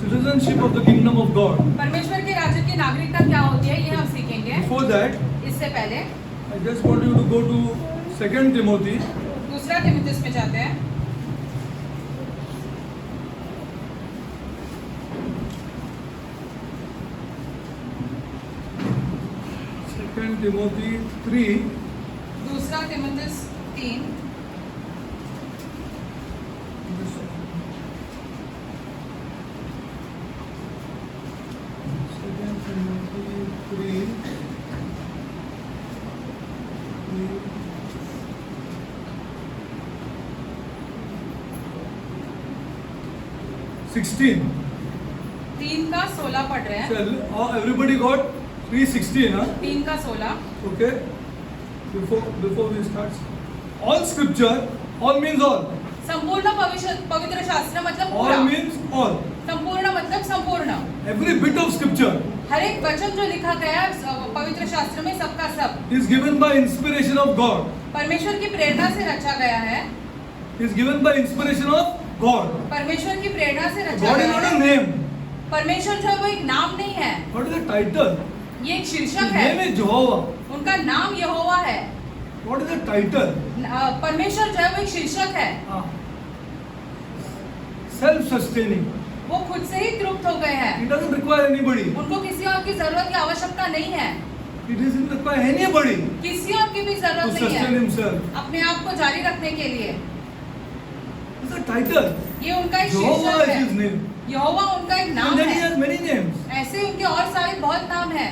citizenship of the kingdom of God. परमेश्वर के राज्य की नागरिकता क्या होती है, ये हम सीखेंगे। Before that, इससे पहले I just want you to go to 2 Timothy. दूसरा तीमुथियुस में जाते हैं। 2 Timothy 3. दूसरा तीमुथियुस 3 16. 3 का 16 पढ़ रहे हैं। So, everybody got 3:16, huh? 3 का 16 Okay. Before we start, all scripture, all means all. संपूर्ण पवित्र शास्त्र मतलब पूरा। All means all. संपूर्ण मतलब संपूर्ण। Every bit of scripture हर एक वचन जो लिखा गया है पवित्र शास्त्र में, सबका सब is given by inspiration of God. परमेश्वर की प्रेरणा से रचा गया है। Is given by inspiration of God. परमेश्वर की प्रेरणा से रचा God is गया not a है। name. परमेश्वर जो है वो एक नाम नहीं है, What is the title? ये एक His शीर्षक name है। is Jehovah. उनका नाम यहोवा है। What is the title? परमेश्वर जो है वो एक शीर्षक है। Self-sustaining. वो खुद से ही तृप्त हो गए हैं। He doesn't require anybody. उनको किसी और की जरूरत की आवश्यकता नहीं है। He doesn't require anybody किसी और की भी to जरूरत नहीं sustain है himself. अपने आप को जारी रखने के लिए। It's a title. ये उनका एक Jehovah शीर्षक is है। his name. यहोवा उनका एक नाम And then he है। has many names. ऐसे उनके और सारे बहुत नाम हैं।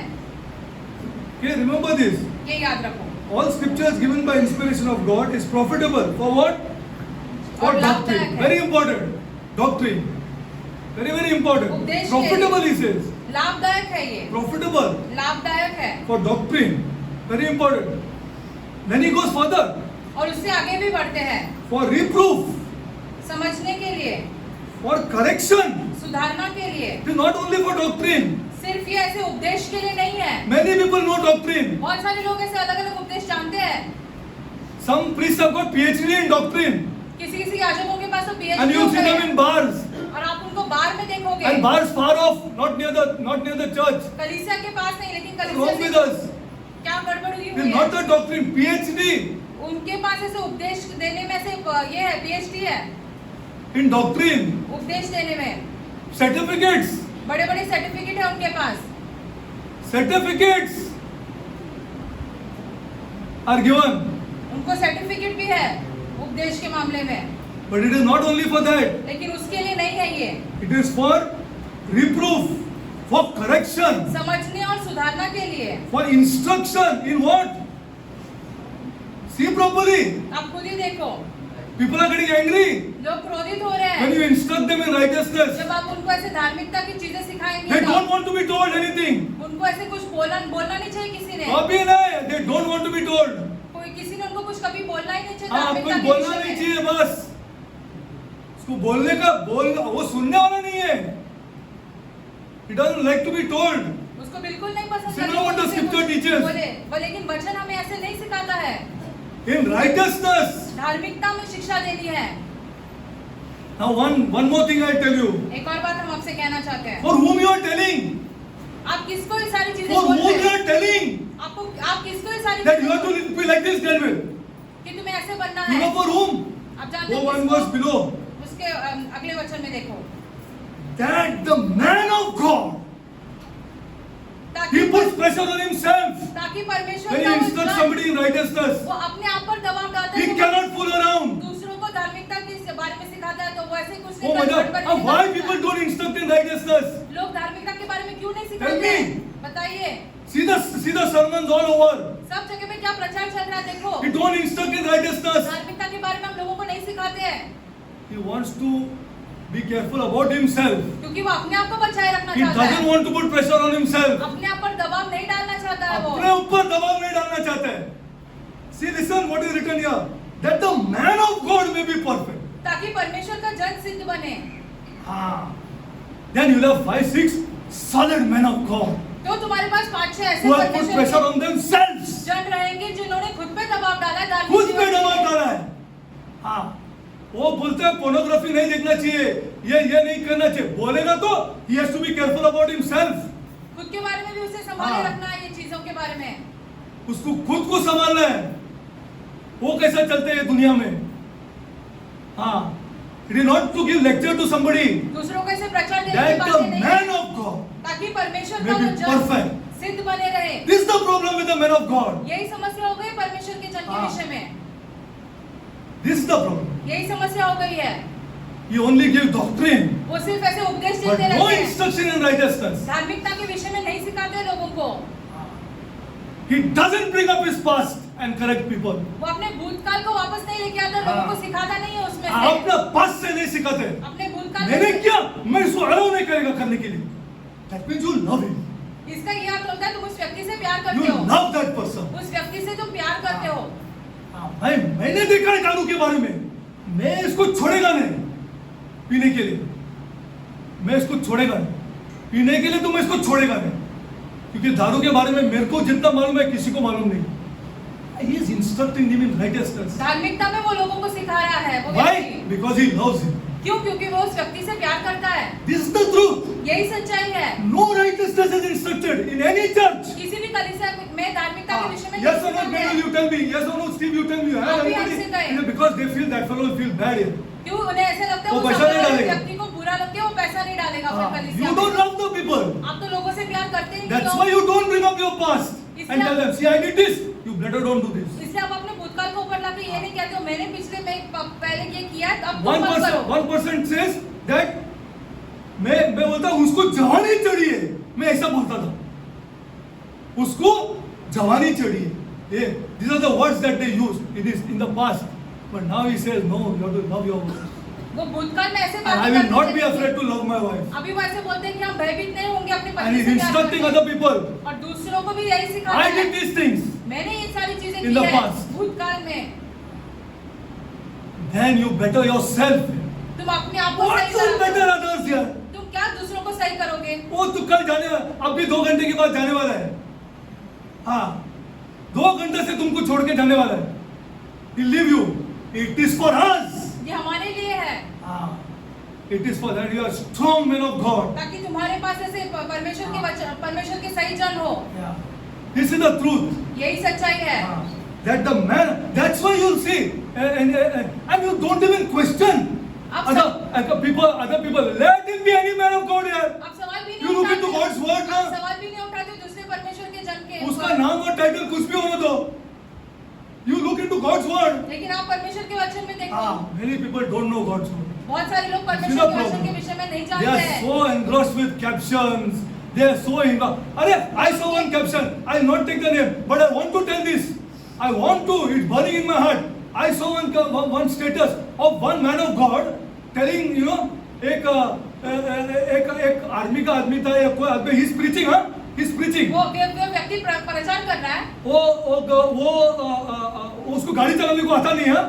Okay, remember this. ये याद रखो। All scriptures given by inspiration of God is profitable for what? For और लाभदायक doctrine. है। Very important. Doctrine. Very important. उपदेश के लिए। Profitable he says. लाभदायक है ये। Profitable लाभदायक है। for doctrine. Very important. Then he goes further. और उससे आगे भी बढ़ते हैं। For reproof. समझने के लिए, For correction. सुधारना के लिए। It is not only for doctrine. सिर्फ ये ऐसे उपदेश के लिए नहीं है। Many people know doctrine. बहुत सारे लोग ऐसे अलग अलग उपदेश जानते हैं। Some priests have got PhD in doctrine. किसी किसी याजकों के पास तो And PhD you हो see गए them हैं। in bars. और आप उनको बार में देखोगे। And bars far off, not near the church. कलीसिया के पास नहीं, लेकिन Wrong कलीसिया with से us. क्या गड़बड़ हुई It हुई is not है? the doctrine. PhD उनके पास ऐसे उपदेश देने में से ये है, PhD है in doctrine. उपदेश देने में। Certificates. बड़े बड़े सर्टिफिकेट है उनके पास। Certificates are given. उनको सर्टिफिकेट भी है उपदेश के मामले में। But it is not only for that. लेकिन उसके लिए नहीं है ये। It is for reproof, for correction, समझने और सुधारना के लिए। for instruction in what? See properly. आप खुद ही देखो, People are getting angry लोग क्रोधित हो रहे when हैं you instruct them in righteousness. जब आप उनको ऐसे धार्मिकता की चीजें सिखाएंगे They तो don't want to be told anything. उनको ऐसे कुछ बोलना नहीं चाहिए किसी ने। कभी नहीं. They don't want to be told. कोई किसी ने उनको कुछ कभी बोलना ही नहीं चाहिए हाँ, धार्मिकता आपको के बोलना विषय नहीं में। चाहिए बस. उसको बोलना वो सुनने वाला नहीं है. He doesn't like to be told. उसको बिल्कुल नहीं पसंद See now what the किसी से scripture कुछ teaches. बोले वो, लेकिन वचन हमें ऐसे नहीं सिखाता है। In righteousness. धार्मिकता में शिक्षा देनी है। Now one more thing I tell you. एक और बात हम आपसे कहना चाहते हैं। For whom you are telling? आप किसको ये सारी चीजें For बोल whom रहे you हैं? are telling आप किसको ये सारी that you have चीजें to be like this, tell me. कि तुम्हें ऐसे बनना You है? know for whom? आप जानते Go हैं one किसको? verse below. उसके अगले वचन में देखो। That the man of God, ताकि he puts pressure on himself ताकि परमेश्वर when he का वो instructs जन, somebody in righteousness. वो अपने आप पर दबाव डालता He है। cannot fool around. दूसरों को धार्मिकता के बारे में सिखाता है तो वो ऐसे कुछ Oh my God. गड़बड़ Now नहीं why करता। people don't instruct in righteousness? लोग धार्मिकता के बारे में क्यों नहीं Tell सिखाते? me. बताइए। See the sermons all over. सब जगह में क्या प्रचार चल रहा है देखो। He don't instruct in righteousness. धार्मिकता के बारे में हम लोगों को नहीं सिखाते हैं He wants to be careful about himself. क्योंकि वो अपने आप को बचाए रखना He चाहता doesn't है। want to put pressure on himself. अपने आप पर दबाव नहीं डालना चाहता है वो। अपने ऊपर दबाव नहीं डालना चाहता है. See, listen what is written here. That the man of God may be perfect. ताकि परमेश्वर का जन सिद्ध बने। Then you'll have 5-6 solid men of God तो तुम्हारे पास 5-6 ऐसे who have put परमेश्वर pressure के on themselves. जन रहेंगे जिन्होंने खुद पे दबाव डाला है खुद पे धार्मिक दबाव जीवन के लिए। डाला है. हाँ, वो बोलते हैं पोर्नोग्राफी नहीं देखना चाहिए, ये नहीं करना चाहिए, बोलेगा तो he has to be careful about himself. खुद के बारे में भी उसे संभाले हाँ। रखना है, ये चीजों के बारे में। उसको खुद को संभालना है, वो कैसा चलते हैं दुनिया में। हाँ, it is not to give lecture to somebody, दूसरों को ऐसे प्रचार देने की that the बातें नहीं man है, of God ताकि परमेश्वर may का be वो जन perfect. सिद्ध बने रहे। This is the problem with the man of God. यही समस्या हो गई परमेश्वर के जन के हाँ। विषय में, This is the problem. यही समस्या हो गई है। He only gives doctrine, वो सिर्फ ऐसे उपदेश but देते no रहते हैं, instruction in righteousness. धार्मिकता के विषय में नहीं सिखाते लोगों को। He doesn't bring up his past and correct people. वो अपने भूतकाल को वापस नहीं लेके आता, लोगों हाँ। को सिखाता नहीं है उसमें से। अपना पास्ट से नहीं सिखाते। अपने भूतकाल मैंने में किया, मैं इसको अलाउ नहीं करेगा करने के लिए। That means you love him. इसका ये अर्थ होता है तुम उस व्यक्ति से प्यार You करते हो, love that person. उस व्यक्ति से तुम प्यार करते हो। मैंने देखा है दारू के बारे में, मैं इसको छोड़ेगा नहीं पीने के लिए, मैं इसको छोड़ेगा नहीं पीने के लिए, तो मैं इसको छोड़ेगा नहीं, क्योंकि दारू के बारे में मेरे को जितना मालूम है किसी को मालूम नहीं। He is instructing him in righteousness. धार्मिकता में वो लोगों को सिखा रहा है वो Why? व्यक्ति। Because he loves him. क्यों? क्योंकि वो उस व्यक्ति से प्यार करता है। This is the truth. यही सच्चाई है। No righteousness is instructed in any church. किसी भी कलीसिया में धार्मिकता के विषय में Yes or नहीं no, सिखाते Daniel, हैं। you tell me. Yes or no, Steve, you tell me. You have आप भी anybody? हमसे कहें। You know, because they feel that fellow will feel bad here. क्यों? उन्हें ऐसा लगता है वो वो पैसा सामने नहीं वाले डालेगा। व्यक्ति को बुरा लगता है, वो पैसा नहीं डालेगा अपने कलीसिया You में। don't love the people. आप तो लोगों से प्यार करते ही नहीं That's हो। why you don't bring up your past and इसलिए tell them, see, I did this. You better don't do this. इसलिए आप अपने भूतकाल को ऊपर लाके ये नहीं कहते हो मैंने पिछले में पहले ये किया है, अब तुम मत करो। 1% says that मैं बोलता हूँ उसको जवानी चढ़ी है, मैं ऐसा बोलता था, उसको जवानी चढ़ी है। ये these are the words that they used in the past, but now he says no, you have to love your wife. वो भूतकाल में ऐसे And I will not be afraid to love my wife. अभी वो ऐसे बोलते हैं कि हम भयभीत नहीं होंगे अपनी And पत्नी he's से प्यार instructing करके। other people. और दूसरों को भी यही सिखाता I है। did these things. मैंने ये सारी चीजें In की the है past. भूतकाल में। Then you better yourself. तुम अपने आप को What सही will better करो। others here? तुम क्या दूसरों को सही करोगे? वो तो कल जाने अब भी 2 घंटे के बाद जाने वाला है। हाँ, 2 घंटे से तुमको छोड़ के जाने वाला है। He'll leave you. It is for us. ये हमारे लिए है हाँ, it is for that you are strong men of God. ताकि तुम्हारे पास ऐसे परमेश्वर के वचन, परमेश्वर के सही जन हो। This is the truth. यही सच्चाई है। That the man. That's why you'll see, and you don't even question आप other people. Let him be any man of God here. आप सवाल भी You नहीं look into उठाते। God's word आप ना. सवाल भी नहीं उठाते दूसरे परमेश्वर के जन के उसका ऊपर। नाम और टाइटल कुछ भी होने दो. You look into God's word. लेकिन आप परमेश्वर के वचन में देखो Many people don't know God's word. बहुत सारे लोग See परमेश्वर the के वचन problem? के विषय में नहीं They जानते are हैं। so engrossed with captions. They are so engrossed. I saw one caption. I will not take the name, but I want to tell this. I want to. It's burning in my heart. I saw one status of one man of God telling, you know, एक army का आदमी था या कोई आदमी. He's preaching, huh? He's preaching. वो व्यक्ति प्रचार कर रहा है। वो उसको गाड़ी चलाने को आता नहीं है.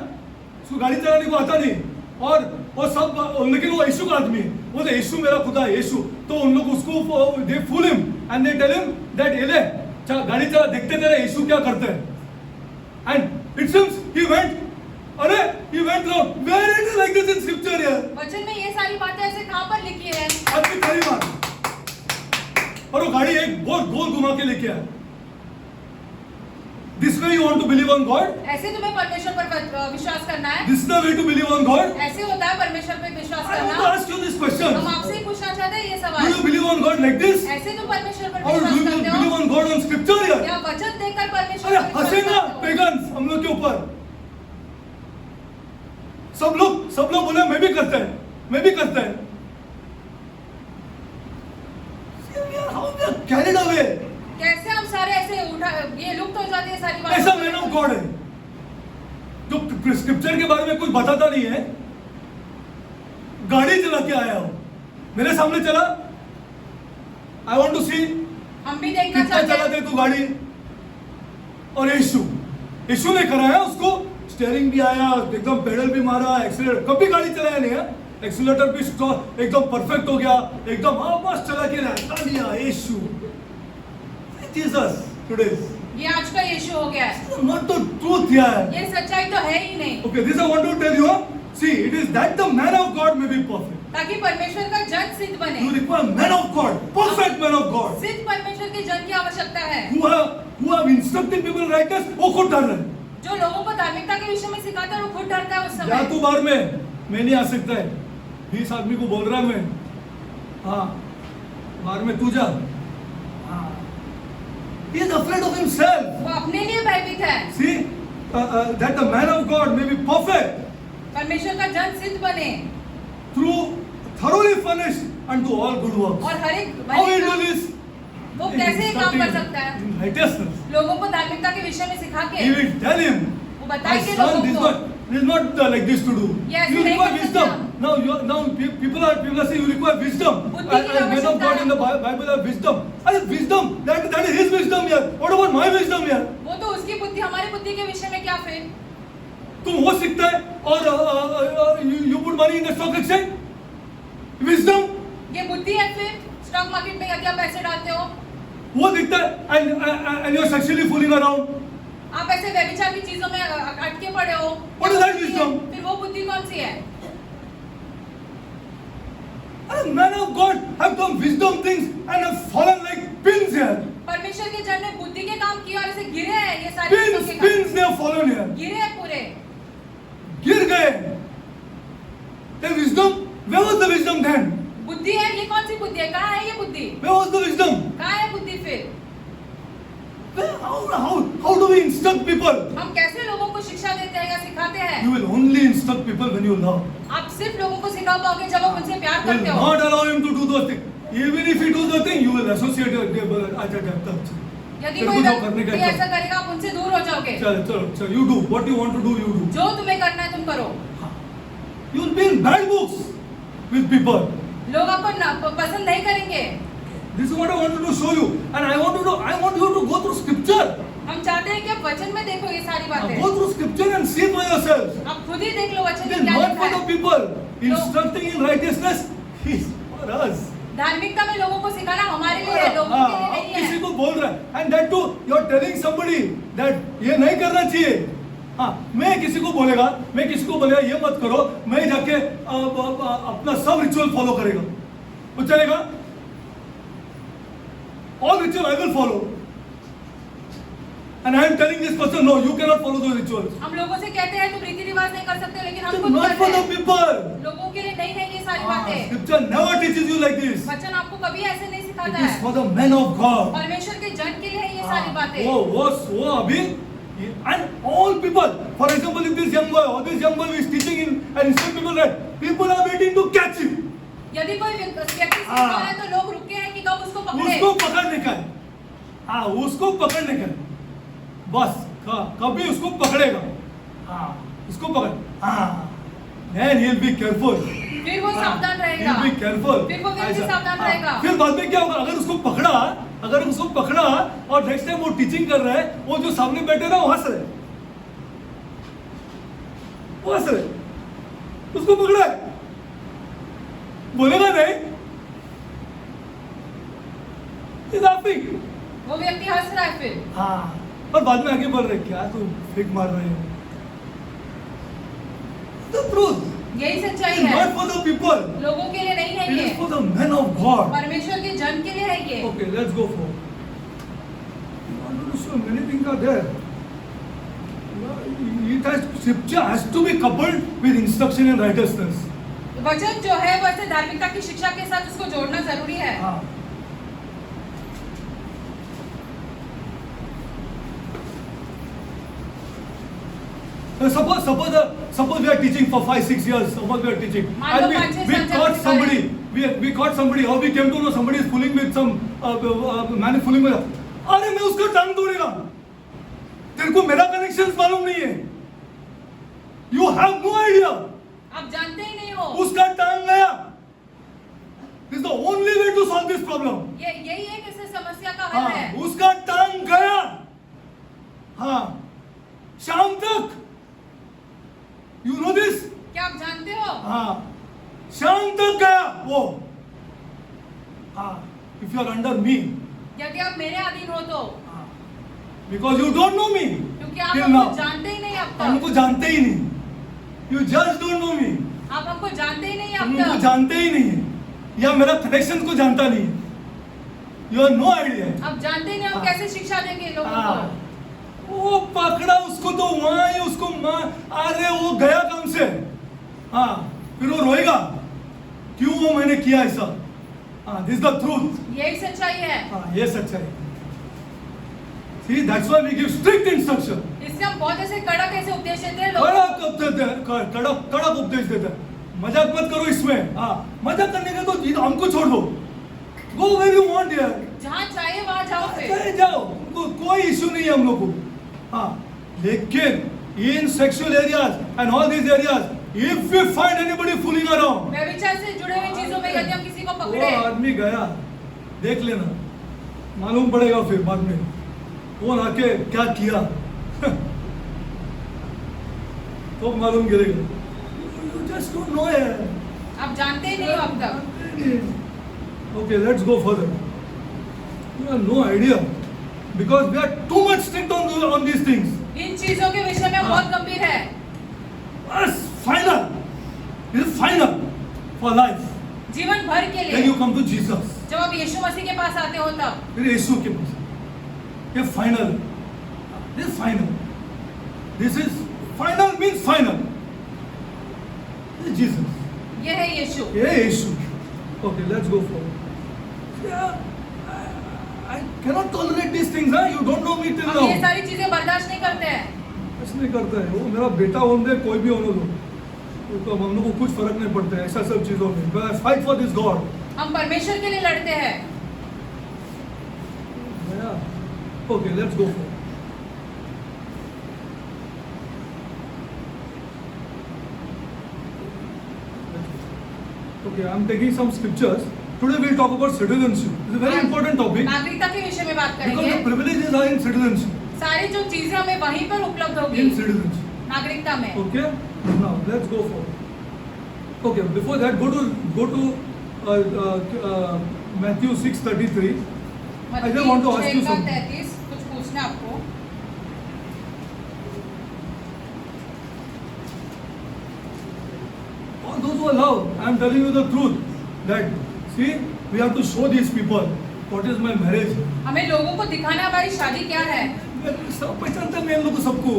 उसको गाड़ी चलाने को आता नहीं. और वो सब, लेकिन वो यीशु का आदमी है. वो तो यीशु मेरा खुदा है यीशु. तो उन लोग उसको they fool him and they tell him that ये ले गाड़ी चला, देखते तेरे यीशु क्या करते हैं. And it seems he went wrong. Where it is like this in scripture here? वचन में ये सारी बातें ऐसे कहाँ पर लिखी है? आपकी खरी बात. और वो गाड़ी एक बहुत गोल घुमा के लेके आया. This way you want to believe on God? ऐसे तुम्हें परमेश्वर पर विश्वास करना है? This is the way to believe on God? ऐसे होता है परमेश्वर पे विश्वास I want to करना? ask you this question. हम आपसे ही पूछना चाहते हैं ये Do सवाल। you believe on God like this? ऐसे तुम परमेश्वर पर Or do विश्वास you करते believe हो? on God on scripture here? या वचन देखकर परमेश्वर अरे पर विश्वास हंसे ना करते हो? पेगन्स हम लोग के ऊपर. सब लोग बोले मैं भी करता है. How we are carried away. कैसे हम सारे ऐसे उठा ये लुप्त हो जाती है सारी ऐसा बातें? मैन ऑफ गॉड है जो स्क्रिप्चर के बारे में कुछ बताता नहीं है. गाड़ी चला के आया हो, मेरे सामने चला. आई वांट टू सी हम भी देखना कितना चाहते चलाते हैं। तू गाड़ी. और यीशु ने कराया उसको. स्टीयरिंग भी आया, एकदम पेडल भी मारा, एक्सीलरेटर कभी गाड़ी चलाया नहीं है. एक्सीलरेटर भी एकदम परफेक्ट हो गया, एकदम बस चला के रहता दिया. यीशु जीसस टुडे. ये आज का यीशु हो गया है। नॉट द ट्रूथ यार. ये सच्चाई तो है ही नहीं। Okay, this I want to tell you. See, it is that the man of God may be perfect. ताकि परमेश्वर का जन सिद्ध बने। You require man of God, perfect man of God, सिद्ध परमेश्वर के जन की आवश्यकता है। who have instructed people in righteousness. वो खुद डर रहे हैं। जो लोगों को धार्मिकता के विषय में सिखाता है वो खुद डरता है उस जा समय। तू बार में, मैं नहीं आ सकता है। 20 आदमी को बोल रहा मैं, हाँ, बार में तू जा। हाँ, he is afraid of himself. वो अपने लिए भयभीत है। See, that the man of God may be perfect, परमेश्वर का जन सिद्ध बने through thoroughly furnished unto all good works. और हर एक How भले will do काम this? वो कैसे ये काम कर सकता है? In righteousness. लोगों को धार्मिकता के विषय में सिखा के He will tell him, वो my बताएंगे son, लोगों this को। is not like this to do. Yes, You नहीं require कर सकते wisdom. हम। Now people are saying you require wisdom. बुद्धि की And men of आवश्यकता God in the है। Bible have wisdom. And wisdom, that is his wisdom here. What about my wisdom here? वो तो उसकी बुद्धि, हमारी बुद्धि के विषय में क्या फिर? तुम वो सीखता है और you put money in the stock exchange? Wisdom? ये बुद्धि है फिर स्टॉक मार्केट में यदि आप पैसे डालते हो, वो दिखता है and you're sexually fooling around. आप ऐसे व्यभिचार की चीजों में अटके पड़े हो। What is that wisdom? फिर वो बुद्धि कौन सी है? And man of God have done wisdom things and have fallen like pins here. परमेश्वर के जन ने बुद्धि के काम किए और ऐसे गिरे हैं ये सारी चीजों के Pins they have fallen here. काम। गिरे हैं पूरे। गिर गए। The wisdom, where was the wisdom then? बुद्धि है, ये कौन सी बुद्धि है? कहाँ है ये बुद्धि? Where was the wisdom? कहाँ है बुद्धि फिर? How do we instruct people? हम कैसे लोगों को शिक्षा देते हैं या सिखाते हैं? You will only instruct people when you love. आप सिर्फ लोगों को सिखा पाओगे जब आप उनसे प्यार You will करते हो। not allow him to do those things. Even if he does the thing, you will associate your यदि तेरे कोई को जो करने का व्यक्ति है ऐसा करेगा आप उनसे दूर हो जाओगे। चलो, you do what you want to do, you do. जो तुम्हें करना है तुम करो। You will be in bad books with people. लोग आपको पसंद नहीं करेंगे। This is what I wanted to show you, and I want you to go through scripture. हम चाहते हैं कि आप वचन में देखो ये सारी बातें। Go through scripture and see for yourselves. आप खुद ही देख लो वचन It में is क्या not लिखा for the है। people. Instructing in righteousness is for us. धार्मिकता में लोगों को सिखाना हमारे लिए है, लोगों के लिए नहीं किसी है। को बोल रहा है, and that too you are telling somebody that ये नहीं करना चाहिए। हाँ, मैं किसी को बोलेगा ये मत करो, मैं जाके अपना सब रिचुअल फॉलो करेगा, वो चलेगा? All ritual I will follow, and I am telling this person, no, you cannot follow those rituals. हम लोगों से कहते हैं तुम रीति रिवाज नहीं कर सकते, लेकिन हम It is खुद not for करते the हैं। people. लोगों के लिए नहीं है ये सारी बातें। Scripture never teaches you like this. वचन आपको कभी ऐसे नहीं It सिखाता is है। for the men of God. परमेश्वर के जन के लिए है ये सारी बातें। वो अभी, and all people, for example, if this young boy or this young boy is teaching in and instructing people, right, people are waiting to catch him. यदि कोई व्यक्ति सिखा रहा है तो लोग रुके हैं कि कब उसको पकड़े। उसको पकड़ने का है। हाँ, उसको पकड़ने का है। बस कभी उसको पकड़ेगा। हाँ, उसको पकड़। हाँ, then he'll be careful. फिर वो सावधान रहेगा। He'll be careful. फिर वो व्यक्ति सावधान रहेगा। फिर बाद में क्या होगा? अगर उसको पकड़ा और नेक्स्ट टाइम वो टीचिंग कर रहा है, वो जो सामने बैठे ना वो हंस रहे, उसको पकड़ा है, बोलेगा नहीं, He's laughing. वो व्यक्ति हंस रहा है फिर। हाँ, और बाद में आगे बोल रहे क्या तू फेक मार रहे हो? The truth. यही सच्चाई It is है। not for the people. लोगों के लिए नहीं है It ये। is for the men of God. परमेश्वर के जन के लिए है ये। Okay, let's go for. So many things are there. Scripture has to be coupled with instruction in righteousness. वचन जो है वैसे धार्मिकता की शिक्षा के साथ उसको जोड़ना जरूरी है। हाँ. Suppose we are teaching for 5-6 years. Suppose we are teaching, and we caught somebody, or we came to know somebody is fooling with some man is fooling with. अरे मैं उसका टांग तोड़ेगा। तेरे को मेरा कनेक्शन मालूम नहीं है। You have no idea. आप जानते ही नहीं हो। उसका टांग गया। This is the only way to solve this problem. यही एक इस समस्या का हल है। उसका टांग गया। हाँ, शाम तक। You know this? क्या आप जानते हो? हाँ, शाम तक गया वो। हाँ, if you are under me. यदि आप मेरे अधीन हो तो। Because you don't know me. क्योंकि आप till हमको now. जानते ही नहीं अब हमको तक। जानते ही नहीं। You just don't know me. आप हमको जानते ही नहीं तुम अब मुझको तक। जानते ही नहीं है, या मेरा कनेक्शन को जानता नहीं है. You have no idea. अब जानते ही नहीं हम हाँ। कैसे शिक्षा देंगे लोगों हाँ. को। वो पकड़ा उसको तो वहां ही उसको अरे वो गया काम से. हाँ, फिर वो रोएगा क्यों वो मैंने किया ऐसा. हाँ, दिस द ट्रूथ. यही सच्चाई है। हाँ, ये सच्चाई. See, that's why we give strict instruction. इसलिए हम बहुत ऐसे कड़क ऐसे उपदेश देते हैं लोगों को। कड़क उपदेश देता है. मजाक मत करो इसमें. हाँ, मजाक करने का तो हमको छोड़ दो. Go where you want यार. जहाँ चाहिए वहाँ जाओ फिर। चले जाओ, कोई इशू नहीं है हम लोग को. हाँ, लेकिन in sexual areas and all these areas, if we find anybody fooling around, व्यभिचार से जुड़े हुए चीजों में यदि हम किसी को वो पकड़े, आदमी गया, देख लेना, मालूम पड़ेगा फिर बाद में कौन आके क्या किया. तो मालूम गिरेगा. You just don't know यार. आप जानते ही नहीं हो अब तक। Okay, let's go further. You have no idea because we are too much strict on these things. इन चीजों के विषय में हाँ। बहुत गंभीर है। That's final. This is final for life. जीवन भर के When you लिए come to Jesus, जब आप यीशु मसीह के पास आते हो तब फिर यीशु के पास. ये final. This is final. This is final means final. This is Jesus. ये है यीशु। ये यीशु. Okay, let's go forward. Yeah, I cannot tolerate these things. Huh? You don't know me till हम ये now. सारी चीजें बर्दाश्त नहीं करते हैं। कुछ नहीं करता है. वो मेरा बेटा होने दे, कोई भी होने दो, तो हम लोग को कुछ फर्क नहीं पड़ता है ऐसा सब चीजों में. But I fight for this God. हम परमेश्वर के लिए लड़ते हैं। Yeah. Okay, let's go forward. Okay, I'm taking some scriptures. Today we'll talk about citizenship. It's a very important topic नागरिकता के विषय में बात because करेंगे। the privileges are in citizenship. सारी जो चीजें हमें वहीं पर उपलब्ध होगी In citizenship. नागरिकता में। Okay. Now let's go forward. Okay. Before that, go to Matthew 6:33. I just want to ask you something. 33 कुछ पूछना आपको। All those who are love, I am telling you the truth. That see, we have to show these people what is my marriage. हमें लोगों को दिखाना हमारी शादी क्या है। सब पहचानते हैं मैं इन लोगों को सबको.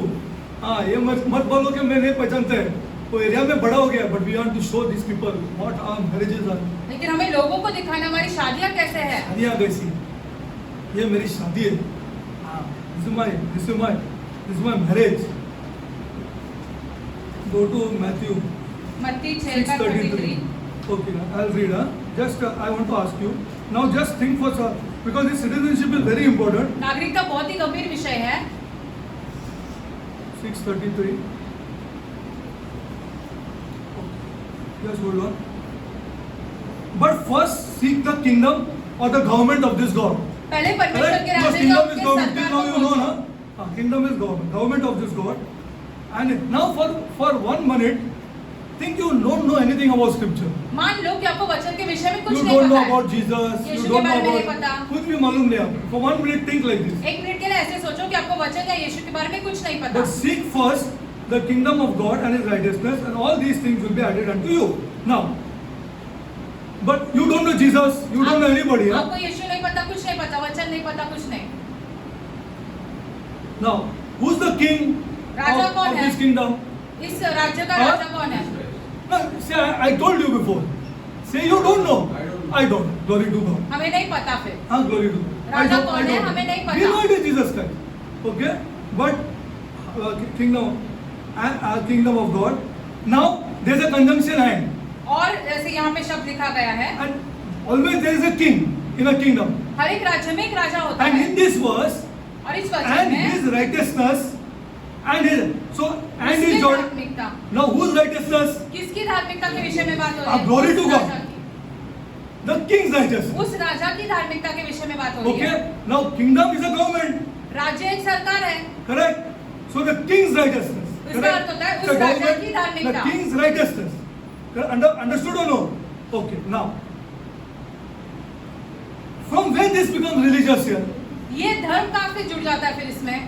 हाँ, ये मत बोलो कि मैं नहीं पहचानते हैं. वो एरिया में बड़ा हो गया, but we want to show these people what our marriages are. लेकिन हमें लोगों को दिखाना हमारी शादियाँ कैसे है। शादियाँ कैसी? ये मेरी शादी है. हाँ, this is my marriage. Go to Matthew मत्ती 6:33। Okay, I'll read. Just I want to ask you. Now just think for some, because this citizenship is very important. नागरिकता बहुत ही गंभीर विषय है। 6:33. Just hold on. But first seek the kingdom or the government of this God. पहले परमेश्वर Correct? के Because राज्य kingdom का is उसके government. Till सरकार now को you know, पहुंचे। na? Kingdom is government of this God. And now for 1 minute, think you don't know anything about scripture. मान लो कि आपको वचन के विषय में कुछ You नहीं don't know पता है। about Jesus. यीशु You के don't know बारे में नहीं about पता। कुछ भी मालूम नहीं आपको. For 1 minute, think like this. एक मिनट के लिए ऐसे सोचो कि आपको वचन या यीशु के बारे में कुछ नहीं पता। But seek first the kingdom of God and His righteousness, and all these things will be added unto you. Now, but you don't know Jesus. You don't know anybody. Huh? आपको यीशु नहीं पता, कुछ नहीं पता, वचन नहीं पता, कुछ नहीं। Now, who's the king Raja of कौन है? this kingdom? इस राज्य का हाँ? राजा कौन है? No, say I told you before. Say you don't know. I don't. Glory to God. हमें नहीं पता फिर। हाँ, glory to God. Raja I don't. कौन है? हमें नहीं We पता। know it is Jesus Christ. Okay, but kingdom of God. Now there is a conjunction hand, और जैसे यहाँ पे शब्द लिखा गया है, and always there is a king in a kingdom. हर एक राज्य में एक राजा होता And है। in this verse, और इस वचन and में his righteousness, and his and किसकी his Jordan. धार्मिकता, Now whose righteousness? किसकी धार्मिकता के विषय में बात हो रही है? glory to उस God. राजा की। The king's righteousness. उस राजा की धार्मिकता के विषय में बात हो रही Okay. है। Now kingdom is a government. राज्य एक सरकार है। Correct. So the king's righteousness. इसका Correct? अर्थ होता है The उस राजा government, की धार्मिकता। the king's righteousness. Understood or no? Okay. Now, from when this becomes religious here? ये धर्म कहाँ से जुड़ जाता है फिर इसमें?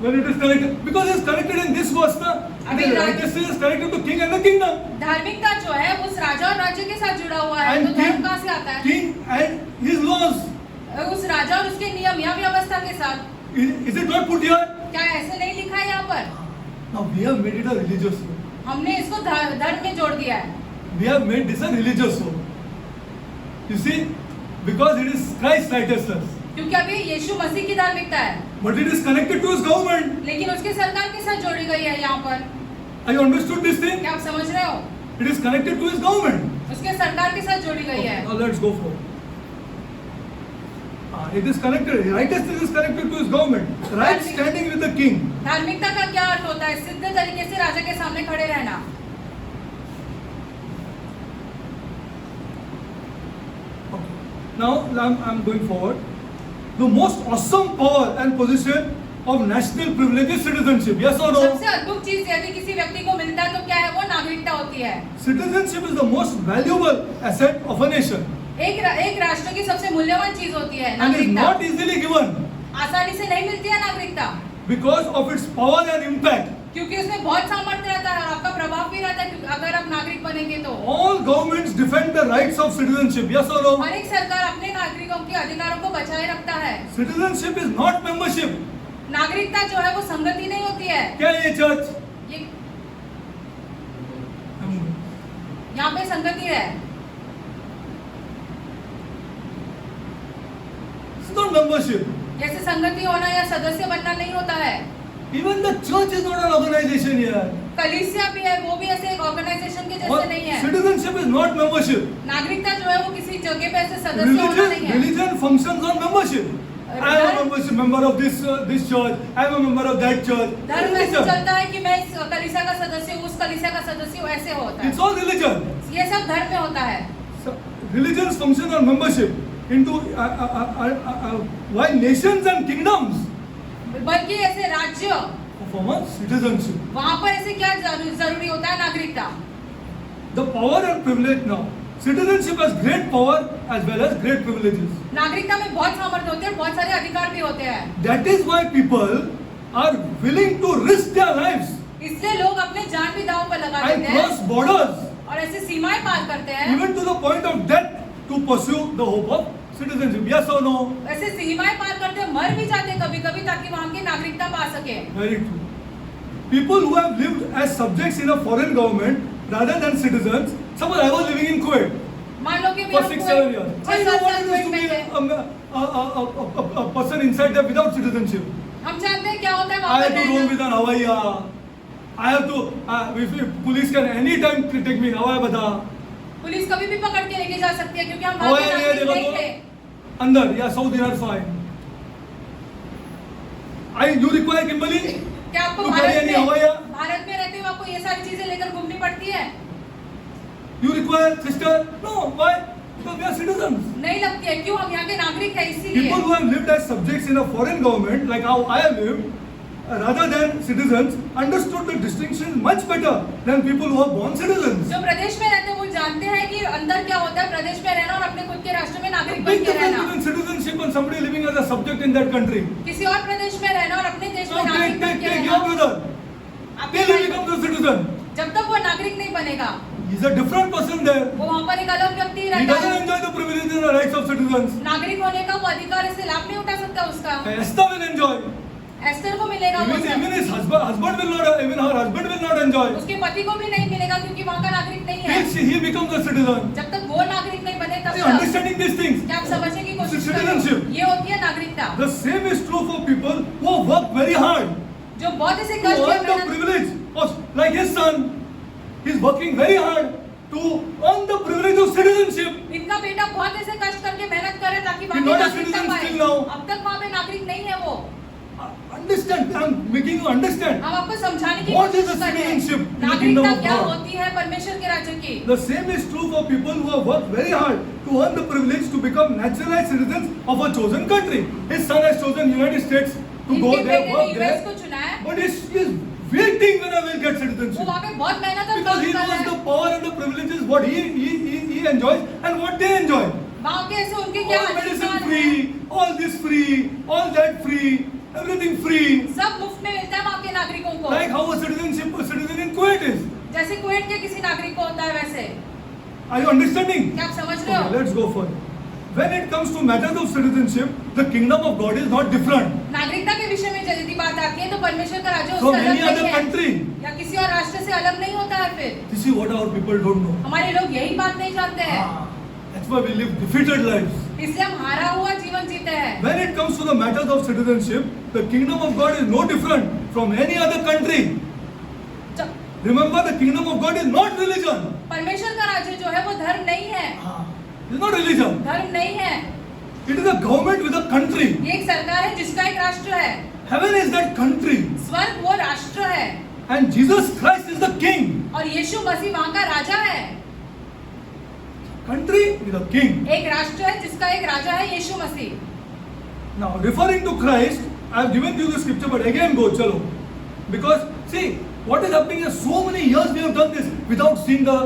When it is connected, because it is connected in this verse, na. अभी The Raj- righteousness is connected to king and the kingdom. धार्मिकता जो है उस राजा और राज्य के साथ जुड़ा हुआ है, तो And धर्म कहाँ से आता है? king and his laws. उस राजा और उसके नियम या व्यवस्था के साथ। Is it not put here? क्या ऐसे नहीं लिखा है यहाँ पर? Now we have made it a religious law. हमने इसको धर्म में जोड़ दिया है। We have made this a religious law. You see, because it is Christ's righteousness. क्योंकि अभी यीशु मसीह की धार्मिकता है, But it is connected to his government. लेकिन उसके सरकार के साथ जोड़ी गई है यहाँ पर। Have you understood this thing? क्या आप समझ रहे हो? It is connected to his government. उसके सरकार के साथ जोड़ी गई है। Now let's go forward. It is connected. Righteousness is connected to his government. Right standing with the king. धार्मिकता का क्या अर्थ होता है? सिद्ध तरीके से राजा के सामने खड़े रहना। Now I'm going forward. The most awesome power and position of national privilege is citizenship. Yes or no? सबसे अद्भुत चीज यदि किसी व्यक्ति को मिलता है तो क्या है? वो नागरिकता होती है। Citizenship is the most valuable asset of a nation एक राष्ट्र की सबसे मूल्यवान चीज होती है and is नागरिकता। not easily given आसानी से नहीं मिलती है नागरिकता, because of its power and impact. क्योंकि उसमें बहुत सामर्थ्य रहता है और आपका प्रभाव भी रहता है अगर आप नागरिक बनेंगे तो। All governments defend the rights of citizenship. Yes or no? हर एक सरकार अपने नागरिकों के अधिकारों को बचाए रखता है। Citizenship is not membership. नागरिकता जो है वो संगति नहीं होती है। क्या है ये चर्च? ये यहाँ पे संगति है। It's not membership. जैसे संगति होना या सदस्य बनना नहीं होता है। Even the church is not an organization here. कलीसिया भी है, वो भी ऐसे एक ऑर्गेनाइजेशन के जैसे नहीं है। Citizenship is not membership. नागरिकता जो है वो किसी जगह पे ऐसे सदस्य होना नहीं है। Religion functions on membership. I am a member of this church. I am a member of that church. धर्म ऐसे चलता है कि मैं इस कलीसिया का सदस्य हूँ, उस कलीसिया का सदस्य हूँ, ऐसे होता है। It's all religion. ये सब धर्म में होता है। So, religions function on membership. Into why nations and kingdoms बल्कि ऐसे राज्य form a citizenship. वहाँ पर ऐसे क्या जरूरी होता है? नागरिकता। The power and privilege now. Citizenship has great power as well as great privileges. नागरिकता में बहुत सामर्थ्य होते हैं, बहुत सारे अधिकार भी होते हैं। That is why people are willing to risk their lives इसलिए लोग अपने जान भी दांव पर लगा and देते हैं cross borders और ऐसे सीमाएं पार करते हैं, even to the point of death to pursue the hope of citizenship. Yes or no? ऐसे सीमाएं पार करते हैं, मर भी जाते हैं कभी-कभी ताकि वहाँ की नागरिकता पा सके। Very true. People who have lived as subjects in a foreign government rather than citizens. Suppose I was living in Kuwait मान लो कि for 6-7 years. I know what it is to be a person inside there without citizenship. हम जानते हैं क्या होता है I वहाँ have पर to roam रहना। with an Hawaiiya. I have to, if police can any time take me, Hawaii bata. Police कभी भी पकड़ के लेके जा सकती है क्योंकि हम वहाँ Hawaii के नहीं नागरिक नहीं देखो थे। तो अंदर या South Dinar fine. You require Kimberly? क्या आपको To carry any Hawaiiya? Bharat में रहते हुए आपको ये सारी चीजें लेकर घूमनी पड़ती है? You require sister? No. Why? Because we are citizens. नहीं लगती है। क्यों? हम यहाँ के नागरिक हैं इसीलिए। People who have lived as subjects in a foreign government, like how I have lived, rather than citizens, understood the distinction much better than people who are born citizens. जो प्रदेश में रहते हैं वो जानते हैं कि अंदर क्या होता है प्रदेश में रहना और अपने खुद के राष्ट्र में नागरिक बन Big के difference रहना। between citizenship and somebody living as a subject in that country. किसी और प्रदेश में रहना और अपने देश में Now नागरिक बन के take your रहना। brother. आपके Till he भाई- becomes a citizen, जब तक वो नागरिक नहीं बनेगा he's a different person there. वो वहाँ पर एक अलग व्यक्ति He रहता doesn't है। enjoy the privileges and the rights of citizens. नागरिक होने का वो अधिकार से लाभ नहीं उठा सकता उसका। Esther will enjoy. एस्टर को मिलेगा वो सब। Even his husband will not, even her husband will not enjoy. उसके पति को भी नहीं मिलेगा क्योंकि वहाँ का नागरिक नहीं है। Till he becomes a citizen. जब तक वो नागरिक नहीं बने Are तब you तक understanding these things? क्या आप समझने की कोशिश कर रहे Citizenship. हो? ये होती है नागरिकता The same is true for people who have worked very hard जो बहुत ऐसे to कष्ट earn the मेहनत privilege of, like his son, he's working very hard to earn the privilege of citizenship. इनका बेटा बहुत ऐसे कष्ट करके मेहनत करे ताकि He's वहाँ पे not a नागरिकता citizen पाए। still now. अब तक वहाँ पे नागरिक नहीं है वो। Understand? I'm making you understand. हम आपको समझाने की What is कोशिश the कर रहे citizenship हैं। in the kingdom नागरिकता of क्या God? होती है परमेश्वर के राज्य की? The same is true for people who have worked very hard to earn the privilege to become naturalized citizens of a chosen country. His son has chosen United States to go इनके there, बेटे ने work US there, को चुना है। but he's waiting when I will get वो citizenship. वहाँ पे बहुत मेहनत और Because काम he कर रहा knows the है। power and the privileges what he enjoys and what they enjoy. वहाँ के ऐसे उनके क्या All medicine अधिकार हैं? free, all this free, all that free, everything free. सब मुफ्त में मिलता है वहाँ के नागरिकों को, Like how a citizen in Kuwait is. जैसे कुवैत के किसी नागरिक को होता है वैसे। Are you understanding? क्या आप समझ रहे Okay, हो? let's go further. When it comes to matters of citizenship, the kingdom of God is not different नागरिकता के विषय में यदि बात आती है तो परमेश्वर का राज्य from उससे any अलग other नहीं है, country. या किसी और राष्ट्र से अलग नहीं होता है। फिर This is what our people don't know. हमारे लोग यही बात नहीं जानते हैं, That's why we live defeated lives. इसलिए हम हारा हुआ जीवन जीते हैं। When it comes to the matters of citizenship, the kingdom of God is no different from any other country. जब Remember, the kingdom of God is not religion. परमेश्वर का राज्य जो है वो धर्म नहीं है, It's not religion. धर्म नहीं है, It is a government with a country. ये एक सरकार है जिसका एक राष्ट्र है, Heaven is that country. स्वर्ग वो राष्ट्र है, And Jesus Christ is the king. और यीशु मसीह वहाँ का राजा है। Country with a king. एक राष्ट्र है जिसका एक राजा है, यीशु मसीह। Now, referring to Christ, I have given you the scripture, but again go, chalo. Because, see, what is happening is so many years we have done this without seeing the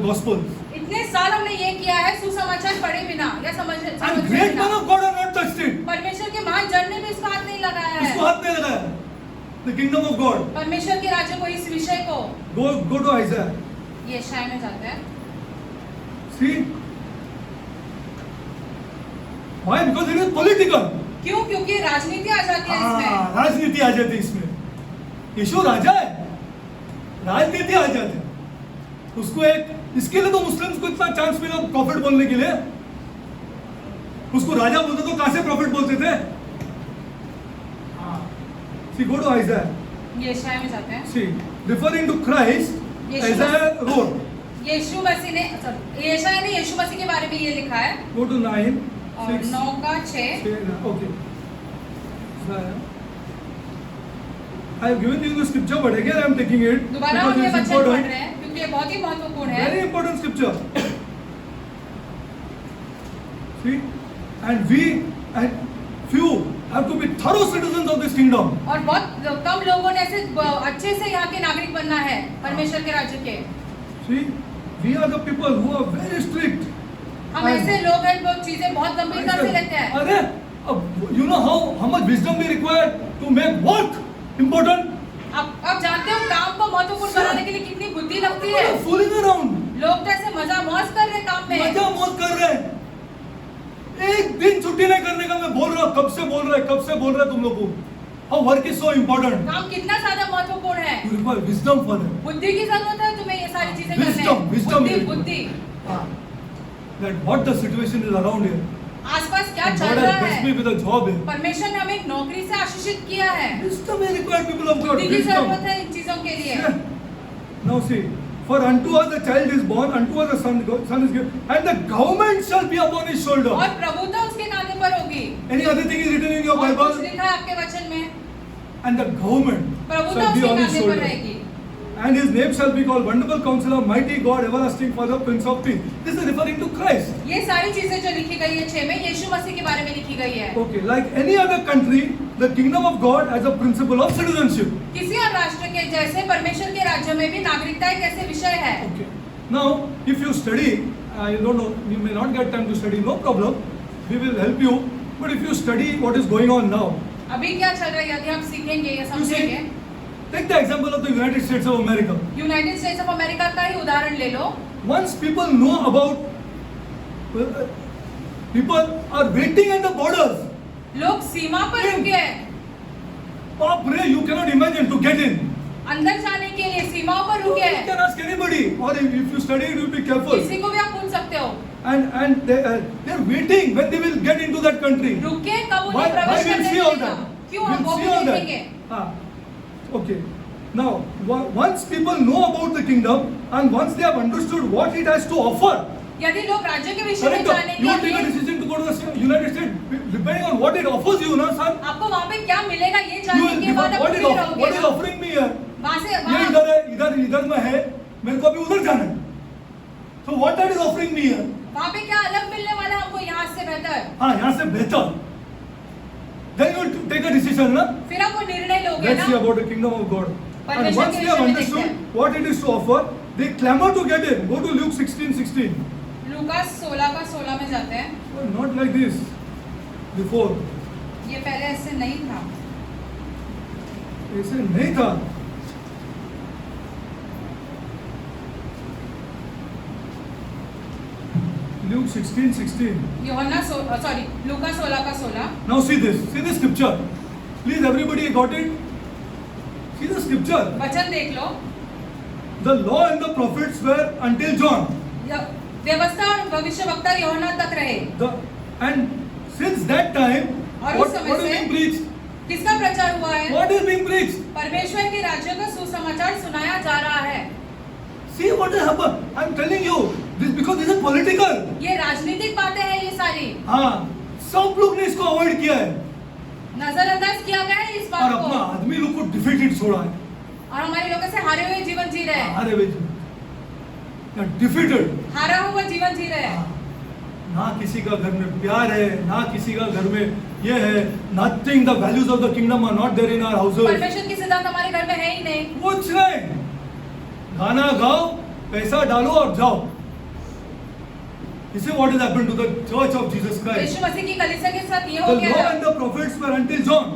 Gospels. इतने साल हमने ये किया है सुसमाचार पढ़े बिना या समझे And great men of God have not touched it. परमेश्वर के महान जन ने भी इसको हाथ नहीं लगाया इसको है, हाथ नहीं लगाया. The kingdom of God. परमेश्वर के राज्य को, इस विषय को। Go to Isaiah. ये यशायाह में जाते हैं। See? Why? Because it is political. क्यों? क्योंकि राजनीति आ जाती है इसमें। राजनीति आ जाती है इसमें. यीशु राजा है, राजनीति आ जाती है. उसको एक, इसके लिए तो मुस्लिम्स को इतना चांस मिला प्रॉफिट बोलने के लिए. उसको राजा बोलते तो कहां से प्रॉफिट बोलते थे? See, go to Isaiah. ये यशायाह में जाते हैं। See, referring to Christ, Yeshu Isaiah wrote. यीशु मसीह ने, यशायाह ने यीशु मसीह के बारे में ये लिखा है। Go to 9, और 6, 9:6। okay. Isaiah. I have given you the scripture, but again I am taking it दोबारा हम ये because it's वचन पढ़ important. रहे हैं क्योंकि ये बहुत ही महत्वपूर्ण है। Very important scripture. See, and we and few have to be thorough citizens of this kingdom. और बहुत कम लोगों ने ऐसे अच्छे से यहाँ के नागरिक बनना है परमेश्वर के राज्य के। See, we are the people who are very strict. हम ऐसे लोग हैं जो चीजें बहुत गंभीरता से लेते हैं। अरे, you know how much wisdom we require to make work important. आप जानते हो काम को महत्वपूर्ण बनाने के लिए कितनी बुद्धि लगती है। Fooling around. लोग तो ऐसे मजा मौज कर रहे हैं काम में। मजा मौज कर रहे हैं। एक दिन छुट्टी नहीं करने का मैं बोल रहा हूँ, कब से बोल रहा है तुम लोग को। How work is so important. काम कितना ज्यादा महत्वपूर्ण है। You require wisdom for it. बुद्धि की जरूरत है तुम्हें ये सारी चीजें Wisdom करने। you बुद्धि। That what the situation is around here. आसपास क्या God चल has रहा blessed me है। with a job here. परमेश्वर ने हमें एक नौकरी से आशीषित किया है। Wisdom is required, people of God. बुद्धि की Wisdom. जरूरत है इन चीजों के लिए। Yeah. Now see, for unto us a child is born, unto us a son is given, and the government shall be upon his shoulder. और प्रभुता उसके कांधे पर होगी। Any other thing is written in your और कुछ Bible? लिखा है आपके वचन में। And the government प्रभुता shall be उसके on his कांधे पर shoulder. रहेगी। And his name shall be called Wonderful Counselor, Mighty God, Everlasting Father, Prince of Peace. This is referring to Christ. ये सारी चीजें जो लिखी गई है 6 में यीशु मसीह के बारे में लिखी गई है। Okay, like any other country, the kingdom of God has a principle of citizenship. किसी और राष्ट्र के जैसे परमेश्वर के राज्य में भी नागरिकता एक ऐसे विषय है। Okay. Now, if you study, I don't know, you may not get time to study, no problem. We will help you. But if you study what is going on now, अभी क्या चल रहा है यदि आप सीखेंगे या you see, समझेंगे। take the example of the United States of America. United states of America का ही उदाहरण ले लो। Once people know about, people are waiting at the borders. लोग सीमा पर रुके हैं, Pop Ray, you cannot imagine to get in. अंदर जाने के लिए सीमाओं पर You रुके हैं। can ask anybody, or if you study it, you be careful. किसी को भी आप पूछ सकते हो। And they are waiting when they will get into that country. रुके कब Why उन्हें प्रवेश we'll करने see all देगा? that. क्यों हम वो We'll भी see all that. देखेंगे? Okay. Now, once people know about the kingdom and once they have understood what it has to offer, यदि लोग राज्य के विषय में correct? You will take a जानेंगे, decision to go to the United States depending on what it offers you, na son. आपको वहाँ पे क्या मिलेगा ये You जानने will के बाद आप what खुद is रहोगे ना। offering me here? वहाँ से ये वहाँ इधर है, इधर में है, मेरे को अभी उधर जाना है. So what that is offering me here? वहाँ पे क्या अलग मिलने वाला है हमको यहाँ से बेहतर। हाँ, यहाँ से बेहतर. Then you will take a decision, na? फिर आप वो निर्णय लोगे Let's see ना। about the kingdom of God. And परमेश्वर once के they have विषय में understood देखते हैं। what it is to offer, they clamor to get in. Go to Luke 16:16. Lucas 16 का 16 में जाते हैं। Not like this before. ये पहले ऐसे नहीं था। ऐसे नहीं था। Luke 16:16. यूहन्ना सॉरी लूका 16 का 16। Now see this scripture. Please everybody got it? See the scripture. वचन देख लो। The law and the prophets were until John. व्यवस्था और भविष्यवक्ता यूहन्ना तक रहे। And since that time, और what उस समय is से being preached? किसका प्रचार हुआ है? What is being preached? परमेश्वर के राज्य का सुसमाचार सुनाया जा रहा है। See what has happened. I'm telling you this because this is political. ये राजनीतिक बातें हैं ये सारी। हाँ, सब लोग ने इसको अवॉइड किया है नजरअंदाज किया गया है इस और बात अपना को आदमी लोग को डिफीटेड छोड़ा है। और हमारे लोगों से हारे हुए जीवन जी रहे हैं। अरे डिफीटेड। हारा हुआ जीवन जी रहे हैं। ना किसी का घर में प्यार है, ना किसी का घर में ये है। Nothing the values of the kingdom are not there in our houses. परमेश्वर की सिद्धांत हमारे घर में है ही नहीं। कुछ नहीं। गाना गाओ, पैसा डालो और जाओ। This is what has happened to the Church of Jesus Christ. यीशु मसीह की कलीसिया के साथ ये The हो law गया and the prophets were until John.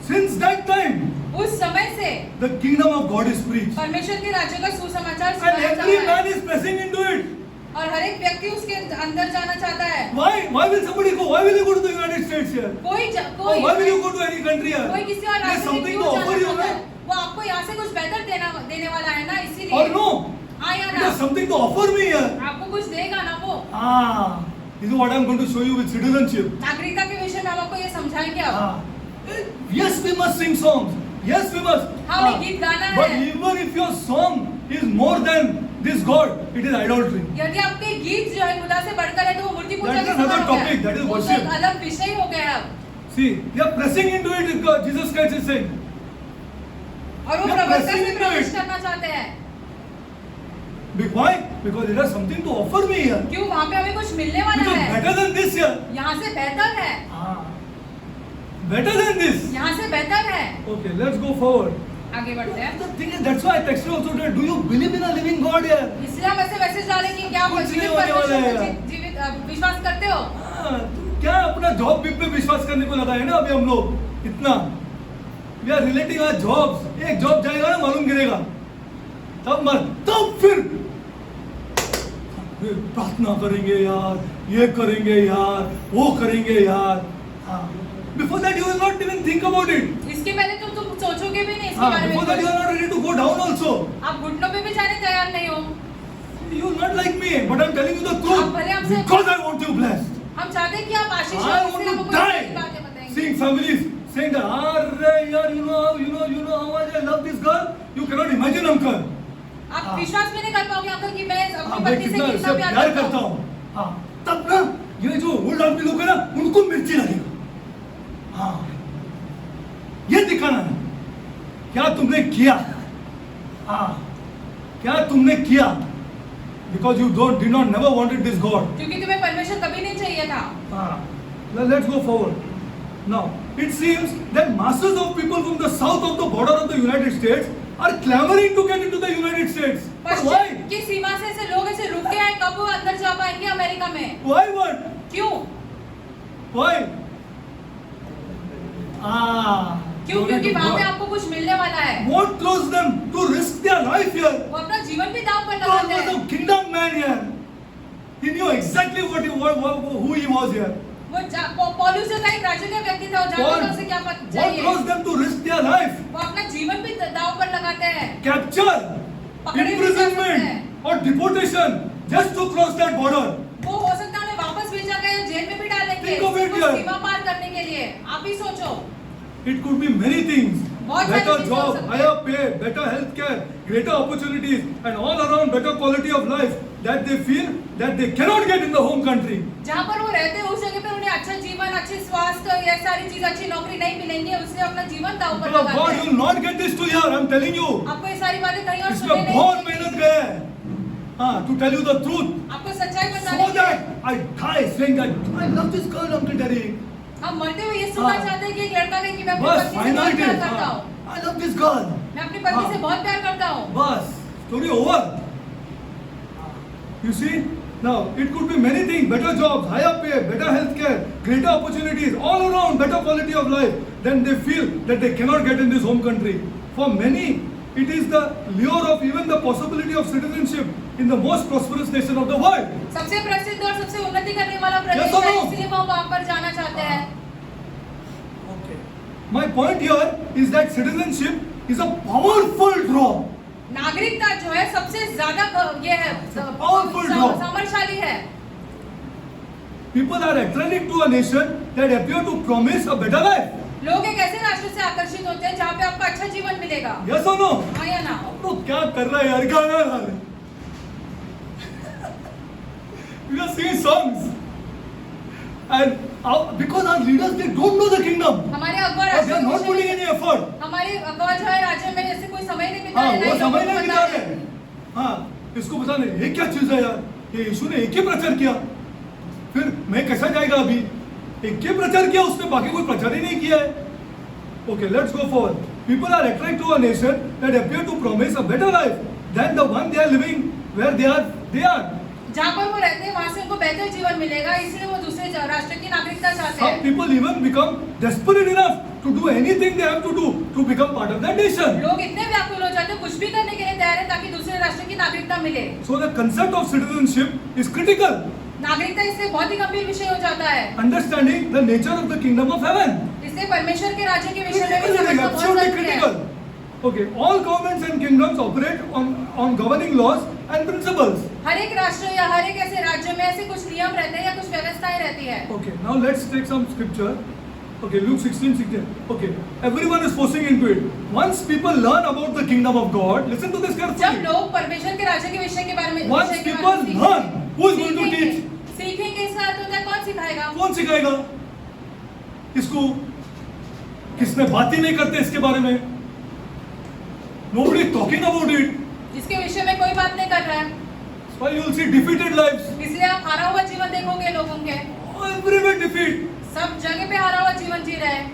Since that time, उस समय से the kingdom of God is preached. परमेश्वर के राज्य का सुसमाचार And सुनाया जा every रहा है man is pressing into it. और हर एक व्यक्ति उसके अंदर जाना चाहता है। Why will somebody go? Why will you go to the United States here? कोई Or why will you go to any country here? कोई किसी और There's राज्य में something क्यों to जाना offer you, चाहता है? man. वो आपको यहाँ से कुछ बेहतर देने वाला है ना, इसीलिए। Or no? हाँ या ना? There's something to offer me here. आपको कुछ देगा ना वो। Ah, this is what I'm going to show you with citizenship. नागरिकता के विषय में हम आपको ये समझाएंगे अब। Ah, yes, we must sing songs. Yes, we must. हाँ, गीत गाना But है। even if your song is more than this God, it is idolatry. यदि आपके गीत जो है खुदा से बढ़कर है तो वो मूर्ति पूजा That is के समान another हो गया। topic, that is वो तो worship. एक अलग विषय हो गया अब। See, they are pressing into it. Jesus Christ is saying. और वो We are प्रवक्ता pressing से into प्रवेश it. करना चाहते हैं। Why? Because there is something to offer me here. क्यों? वहाँ पे हमें कुछ मिलने Which वाला is है। better than this here. यहाँ से बेहतर है। Ah, better than this. यहाँ से बेहतर है। Okay, let's go forward. आगे बढ़ते हैं। The thing is, that's why I texted you also today. Do you believe in a living God here? इसलिए हम ऐसे मैसेज डालें कि क्या आप कुछ जीवित नहीं होने वाला परमेश्वर है को यार। जीवित विश्वास करते हो? हाँ, तुम क्या अपना जॉब पे विश्वास करने को लगा है ना अभी हम लोग इतना। We are relating our jobs. एक जॉब जाएगा ना मालूम गिरेगा। तब फिर प्रार्थना करेंगे यार, ये करेंगे यार, वो करेंगे यार। हाँ, before that you will not even think about it. इसके पहले तो तुम सोचोगे भी नहीं इसके हाँ, बारे में। before that you are not ready to go down also. आप घुटनों पे भी जाने तैयार नहीं हो। You will not like me, but I'm telling you the आप truth भले हमसे- because I want you blessed. हम चाहते हैं कि आप आशीष I हो, want इसलिए to हमको die कुछ बातें बताएंगे। seeing families saying that, "Arre yaar, you know how much I love this girl." You cannot imagine, uncle. आप हाँ। विश्वास भी नहीं कर पाओगे अंकल कि मैं हाँ, अपनी मैं पत्नी से कितना कितना इससे प्यार करता हूँ। हाँ, तब ना ये जो ओल्ड आदमी लोग हैं ना उनको मिर्ची लगेगा। हाँ, ये दिखाना है क्या तुमने किया। हाँ, क्या तुमने किया। Because you did not never wanted this God. क्योंकि तुम्हें परमेश्वर कभी नहीं चाहिए था। Ah, let's go forward. Now, it seems that masses of people from the south of the border of the United States are clamoring to get into the United States. But why? पश्चिम की सीमा से ऐसे लोग ऐसे रुके हैं, कब वो अंदर जा पाएंगे अमेरिका में? Why what? क्यों? Why? Ah. क्यों? glory क्योंकि to वहाँ पे God. आपको कुछ मिलने वाला है। What throws them to risk their life here? वो अपना जीवन भी दांव पर God लगाते was हैं। a kingdom man here. He knew exactly who he was here. वो पौलुस जो था एक राज्य का व्यक्ति था, वो जानता था उसे क्या What चाहिए। throws them to risk their life? वो अपना जीवन भी दांव पर लगाते हैं। Capture, पकड़े भी जा सकते imprisonment हैं। or deportation just to cross that border. वो हो सकता है उन्हें वापस भेजा गया, जेल में भी डालेंगे Think of it सिर्फ here. सीमा पार करने के लिए। आप ही सोचो। It could be many things. बहुत सारी Better चीजें हो job, सकती हैं। higher pay, better health care, greater opportunities, and all around better quality of life that they feel that they cannot get in the home country. जहाँ पर वो रहते हैं उस जगह पे उन्हें अच्छा जीवन, अच्छे स्वास्थ्य, ये सारी चीज, अच्छी नौकरी नहीं मिलेंगी, उससे अपना जीवन दांव पर Because लगाते God, you हैं। will not get this to here. I'm telling you. आपको ये सारी बातें कहीं और इसमें सुनने नहीं बहुत मिलेंगी। मेहनत गया है. हाँ, to tell you the truth. आपको सच्चाई बताने So के that लिए I die saying that I love this girl, Uncle Terry. हम मरते हुए ये सुनना हाँ। चाहते हैं कि एक लड़का ने कि मैं अपनी बस पत्नी से फाइनल बहुत इट प्यार इज. करता हूँ, I love this girl. मैं अपनी पत्नी हाँ। से बहुत प्यार करता हूँ। बस story over. You see, Now, it could be many things, better jobs, higher pay, better healthcare, greater opportunities, all around, better quality of life. Then they feel that they cannot get in this home country. For many, it is the lure of even the possibility of citizenship in the most prosperous nation of the world. सबसे प्रसिद्ध और सबसे उन्नति करने वाला Yes Pradesh or है, no? इसलिए वो वहाँ पर जाना चाहते हैं। Okay. My point here is that citizenship is a powerful draw. नागरिकता जो है सबसे ज्यादा ये है Powerful draw. सामर्थ्यशाली है। People are attracted to a nation that appear to promise a better life. लोग एक ऐसे राष्ट्र से आकर्षित होते हैं जहाँ पे आपको अच्छा जीवन मिलेगा। Yes or no? हाँ या ना? तो क्या कर रहा है यार, गाना गा रहे हैं। We are singing songs, and because our leaders, they don't know the kingdom, हमारे अखबार they are not putting any effort. हमारे अखबार जो है राज्य में जैसे कोई समय नहीं बिता हाँ, रहे, वो ना समझ ही नहीं लोगों को बिता बता रहे। रहे। हाँ, इसको पता नहीं ये क्या चीज है यार, ये यीशु ने एक ही प्रचार किया, फिर मैं कैसा जाएगा अभी, एक ही प्रचार किया, उसने बाकी कोई प्रचार ही नहीं किया है। Okay, let's go forward. People are attracted to a nation that appear to promise a better life than the one they are living where they are. जहाँ पर वो रहते हैं वहाँ से उनको बेहतर जीवन मिलेगा, इसलिए वो दूसरे राष्ट्र की नागरिकता चाहते Some हैं। people even become desperate enough to do anything they have to do to become part of that nation. लोग इतने व्याकुल हो जाते हैं, कुछ भी करने के लिए तैयार है ताकि दूसरे राष्ट्र की नागरिकता मिले। So the concept of citizenship is critical. नागरिकता इससे बहुत ही गंभीर विषय हो जाता है। Understanding the nature of the kingdom of heaven. इससे परमेश्वर के राज्य के विषय में भी Critical, समझना बहुत absolutely जरूरी है। critical. Okay, all governments and kingdoms operate on governing laws and principles. हर एक राष्ट्र या हर एक ऐसे राज्य में ऐसे कुछ नियम रहते हैं या कुछ व्यवस्थाएं रहती है। Okay, now let's take some scripture. Okay, Luke 16:16. Okay, everyone is forcing into it. Once people learn about the kingdom of God, listen to this जब carefully. लोग परमेश्वर के राज्य के विषय के बारे में Once विषय के people बारे में learn, who is going to सीखेंगे, teach? सीखेंगे इसका अर्थ होता है कौन सिखाएगा? कौन सिखाएगा इसको? किसने बात ही नहीं करते इसके बारे में? Nobody talking about it. जिसके विषय में कोई बात नहीं कर रहा है, Why you will see defeated lives? इसलिए आप हारा हुआ जीवन देखोगे लोगों के। Everywhere defeat. सब जगह पे हारा हुआ जीवन जी रहे हैं।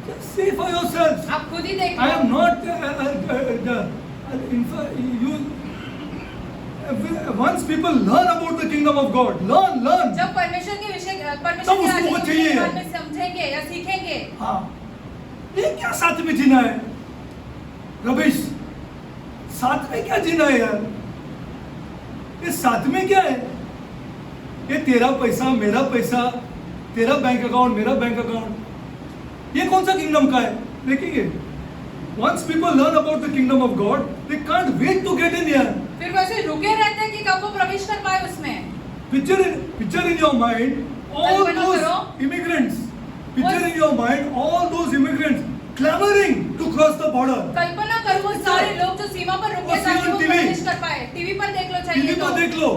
Just see for yourselves. आप खुद ही देख I low. am not. Once people learn about the kingdom of God, learn. जब परमेश्वर के विषय तब परमेश्वर के उसको राज्य वो के चाहिए। विषय के बारे में समझेंगे या सीखेंगे। हाँ, ये क्या साथ में जीना है? रमेश, साथ में क्या जीना है यार? ये साथ में क्या है? ये तेरा पैसा, मेरा पैसा, तेरा बैंक अकाउंट, मेरा बैंक अकाउंट, ये कौन सा किंगडम का है? देखेंगे। Once people learn about the kingdom of God, they can't wait to get in here. फिर वैसे रुके रहते हैं कि कब वो प्रवेश कर पाए उसमें। Picture in your mind all Kalpana those करो। immigrants. Picture in your mind all those immigrants clamoring to cross the border. कल्पना करो वो सारे लोग जो सीमा पर रुके और ताकि वो TV प्रवेश कर पाए। टीवी पर देख लो चाहिए टीवी तो। पर देख लो,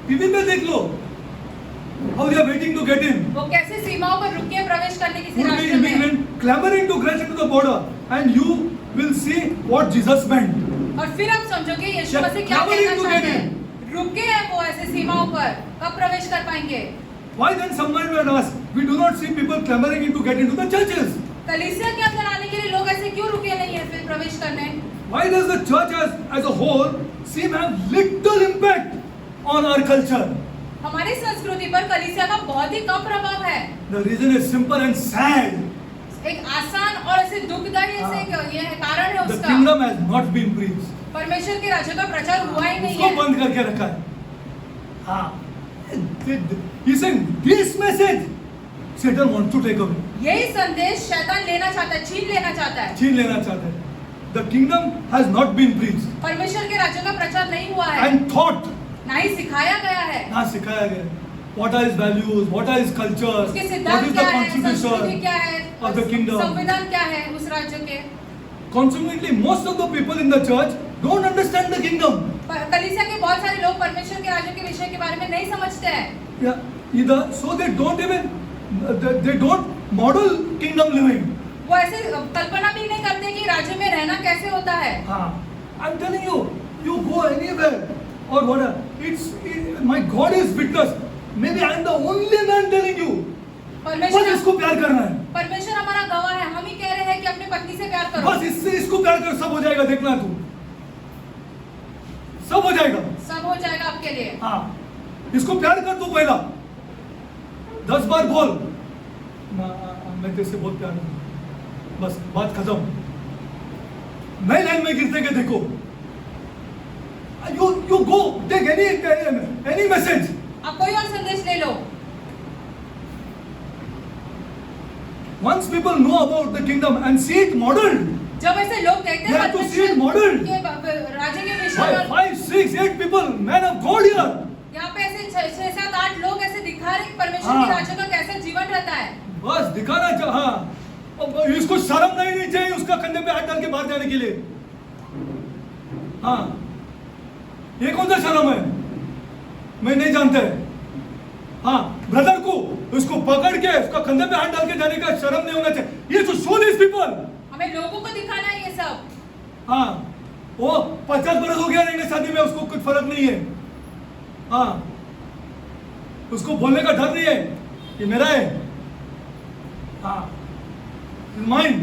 टीवी पे देख लो, how they are waiting to get in. वो कैसे सीमाओं पर रुके प्रवेश करने किसी Would be राष्ट्र में। immigrant clamoring to cross into the border, and you will see what Jesus meant. और फिर आप समझोगे यीशु Yeah, मसीह क्या clamoring कहना to चाहते get हैं। रुके हैं वो ऐसे सीमाओं पर, कब प्रवेश कर पाएंगे? Why then someone might ask, we do not see people clamoring to get into the churches. कलीसिया के अंदर आने के लिए लोग ऐसे क्यों रुके नहीं है फिर प्रवेश करने? Why does the church as a whole seem to have little impact on our culture? हमारी संस्कृति पर कलीसिया का बहुत ही कम प्रभाव है। The reason is simple and sad. एक आसान और ऐसे दुखदायी से ये है, कारण है The उसका। kingdom has not been preached. परमेश्वर के राज्य का प्रचार हुआ ही नहीं उसको है। बंद करके रखा है। हाँ, he's saying this message Satan wants to take away. यही संदेश शैतान लेना चाहता है, छीन लेना चाहता है। छीन लेना चाहता है। The kingdom has not been preached परमेश्वर के राज्य का प्रचार नहीं हुआ है, and taught. ना ही सिखाया गया है। ना सिखाया गया। What are his values? What are his culture? उसके What सिद्धांत is the क्या है, संस्कृति constitution क्या है, of the kingdom? संविधान क्या है उस राज्य के। Consequently, most of the people in the church don't understand the kingdom. कलीसिया के बहुत सारे लोग परमेश्वर के राज्य के विषय के बारे में नहीं समझते हैं। Yeah, either so they don't model kingdom living. वो ऐसे कल्पना भी नहीं करते कि राज्य में रहना कैसे होता है। हाँ, I'm telling you, you go anywhere or whatever. My God is witness. Maybe I'm the only man telling you. बस परमेश्वर इसको प्यार करना है। परमेश्वर हमारा गवाह है, हम ही कह रहे हैं कि अपनी पत्नी से प्यार करो। बस इससे इसको प्यार कर, सब हो जाएगा, देखना तू, सब हो जाएगा। सब हो जाएगा आपके लिए। हाँ, इसको प्यार कर तू पहला, 10 बार बोल मैं तेरे से बहुत प्यार हूं, बस बात खत्म। नई लाइन में गिरते के देखो, you go take any message, आप कोई और संदेश ले लो। once people know about the kingdom and see it modeled, जब ऐसे लोग देखते you हैं have to see it modeled राज्य के विषय by में, 5, 6, 8 people, man of God here, यहाँ पे ऐसे 6, 7, 8 लोग ऐसे दिखा रहे हैं कि परमेश्वर हाँ। के राज्य का कैसा जीवन रहता है। बस दिखाना चाह, हाँ, अब इसको शर्म नहीं चाहिए उसका कंधे पे हाथ डाल के बाहर जाने के लिए। हाँ, ये कौन सा शर्म है, मैं नहीं जानता है। हाँ, ब्रदर को उसको पकड़ के उसका कंधे पे हाथ डाल के जाने का शर्म नहीं होना चाहिए। ये तो शो दिस पीपल, हमें लोगों को दिखाना है ये सब। हाँ, वो 50 बरस हो गया रहेंगे शादी में, उसको कुछ फर्क नहीं है। हाँ, उसको बोलने का डर नहीं है, ये मेरा है। हाँ, mind,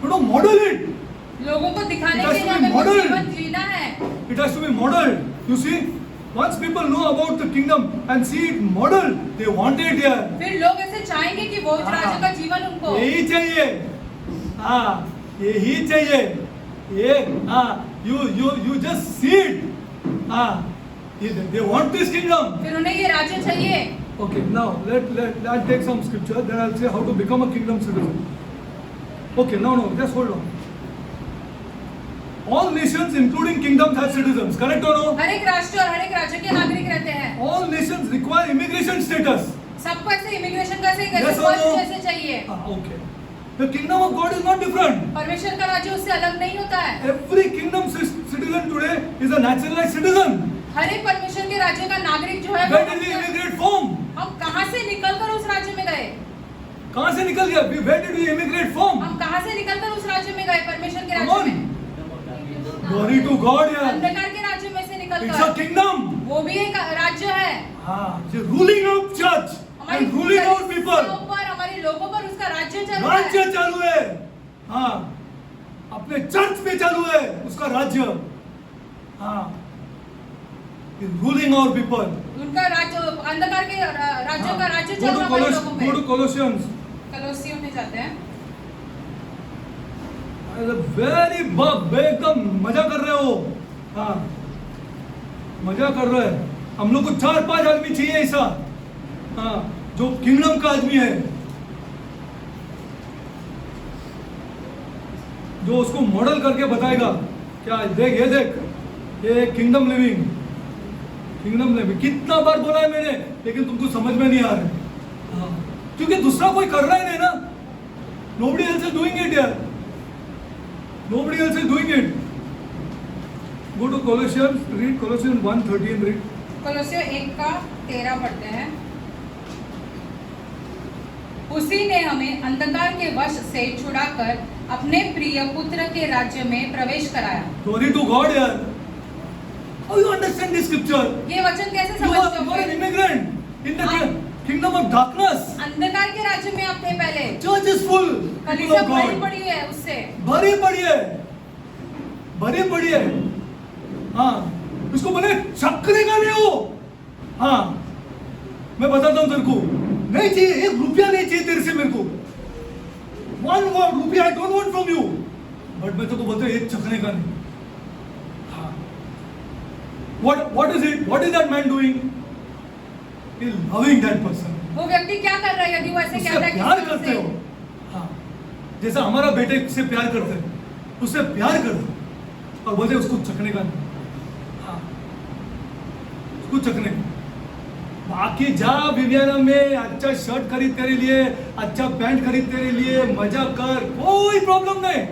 you know, model it, लोगों को दिखाने It has के to लिए be हमें वो modeled. जीवन जीना है। it has to be modeled. You see, once people know about the kingdom and see it modeled, they want it here. फिर लोग ऐसे चाहेंगे कि वो हाँ। राज्य का जीवन उनको। यही चाहिए, हाँ, यही चाहिए। ये, हाँ, you just see it, हाँ, they want this kingdom. फिर उन्हें ये राज्य चाहिए। Okay, now I'll take some scripture, then I'll say how to become a kingdom citizen. Okay, no, just hold on. All nations, including kingdoms, have citizens. Correct or no? हर एक राष्ट्र और हर एक राज्य के नागरिक रहते हैं। All nations require immigration status. सबको ऐसे इमिग्रेशन का Yes or no? जैसे चाहिए। Okay. The kingdom of God is not different. परमेश्वर का राज्य उससे अलग नहीं होता है। Every kingdom citizen today is a naturalized citizen. हर एक परमेश्वर के राज्य का नागरिक जो है, Where did we immigrate from? हम कहाँ से निकलकर उस राज्य में गए? कहाँ से निकल गया? Where did we immigrate from? हम कहाँ से निकलकर उस राज्य में गए? परमेश्वर के Come राज्य on. में। Glory to God here. अंधकार के राज्य में से It's a निकलकर, kingdom. वो भी एक राज्य है। हाँ, the ruling of church हमारी and ruling our कलीसिया people. ऊपर, हमारे लोगों पर उसका राज्य चल रहा है। राज्य चालू है, हाँ, अपने चर्च पे चालू है उसका राज्य, हाँ, रूलिंग आवर पीपल। उनका राज्य, अंधकार के राज्यों का राज्य चल रहा है हमारे लोगों पे। Go to Colossians. कलोसियों में जाते हैं। वेरी एकदम मजा कर रहे हो, हाँ, मजा कर रहे हैं। हम लोग को 4-5 आदमी चाहिए ऐसा, हाँ, जो किंगडम का आदमी है, जो उसको मॉडल करके बताएगा क्या, देख, ये देख, ये किंगडम लिविंग, किंगडम लिविंग। कितना बार बोला है मैंने, लेकिन तुमको समझ में नहीं आ रहा है, हाँ, क्योंकि दूसरा कोई कर रहा ही नहीं ना। Nobody else is doing it यार, nobody else is doing it. Go to Colossians, read Colossians 1:13, read. कलोसियों 1:13 पढ़ते हैं। उसी ने हमें अंधकार के वश से छुड़ाकर अपने प्रिय पुत्र के राज्य में प्रवेश कराया। Glory to God यार। How you understand this scripture? ये वचन कैसे You समझते are an हो? immigrant in the kingdom of darkness. अंधकार के राज्य में आप थे पहले। Church is full. People कलीसिया of भरी God. पड़ी है उससे। भरी पड़ी है, भरी पड़ी है, हाँ, इसको बोले चक्रे का नहीं हो, हाँ, मैं बताता हूँ तेरे को, नहीं चाहिए, 1 रुपया नहीं चाहिए तेरे से मेरे को, 1 रुपया I don't want from you, but मैं तो बोलता हूँ 1 चखने का नहीं, हाँ, what is it? What is that man doing? He is loving that person. वो व्यक्ति क्या कर रहा है यदि वो ऐसे उससे कहता है कि प्यार करते हो, हाँ, जैसा हमारा बेटे से प्यार करते हैं, उससे प्यार करते और बोलते उसको चखने का नहीं, हाँ, उसको चखने का। बाकी जा विवियाना में अच्छा शर्ट खरीद तेरे लिए, अच्छा पैंट खरीद तेरे लिए, मजा कर, कोई प्रॉब्लम नहीं,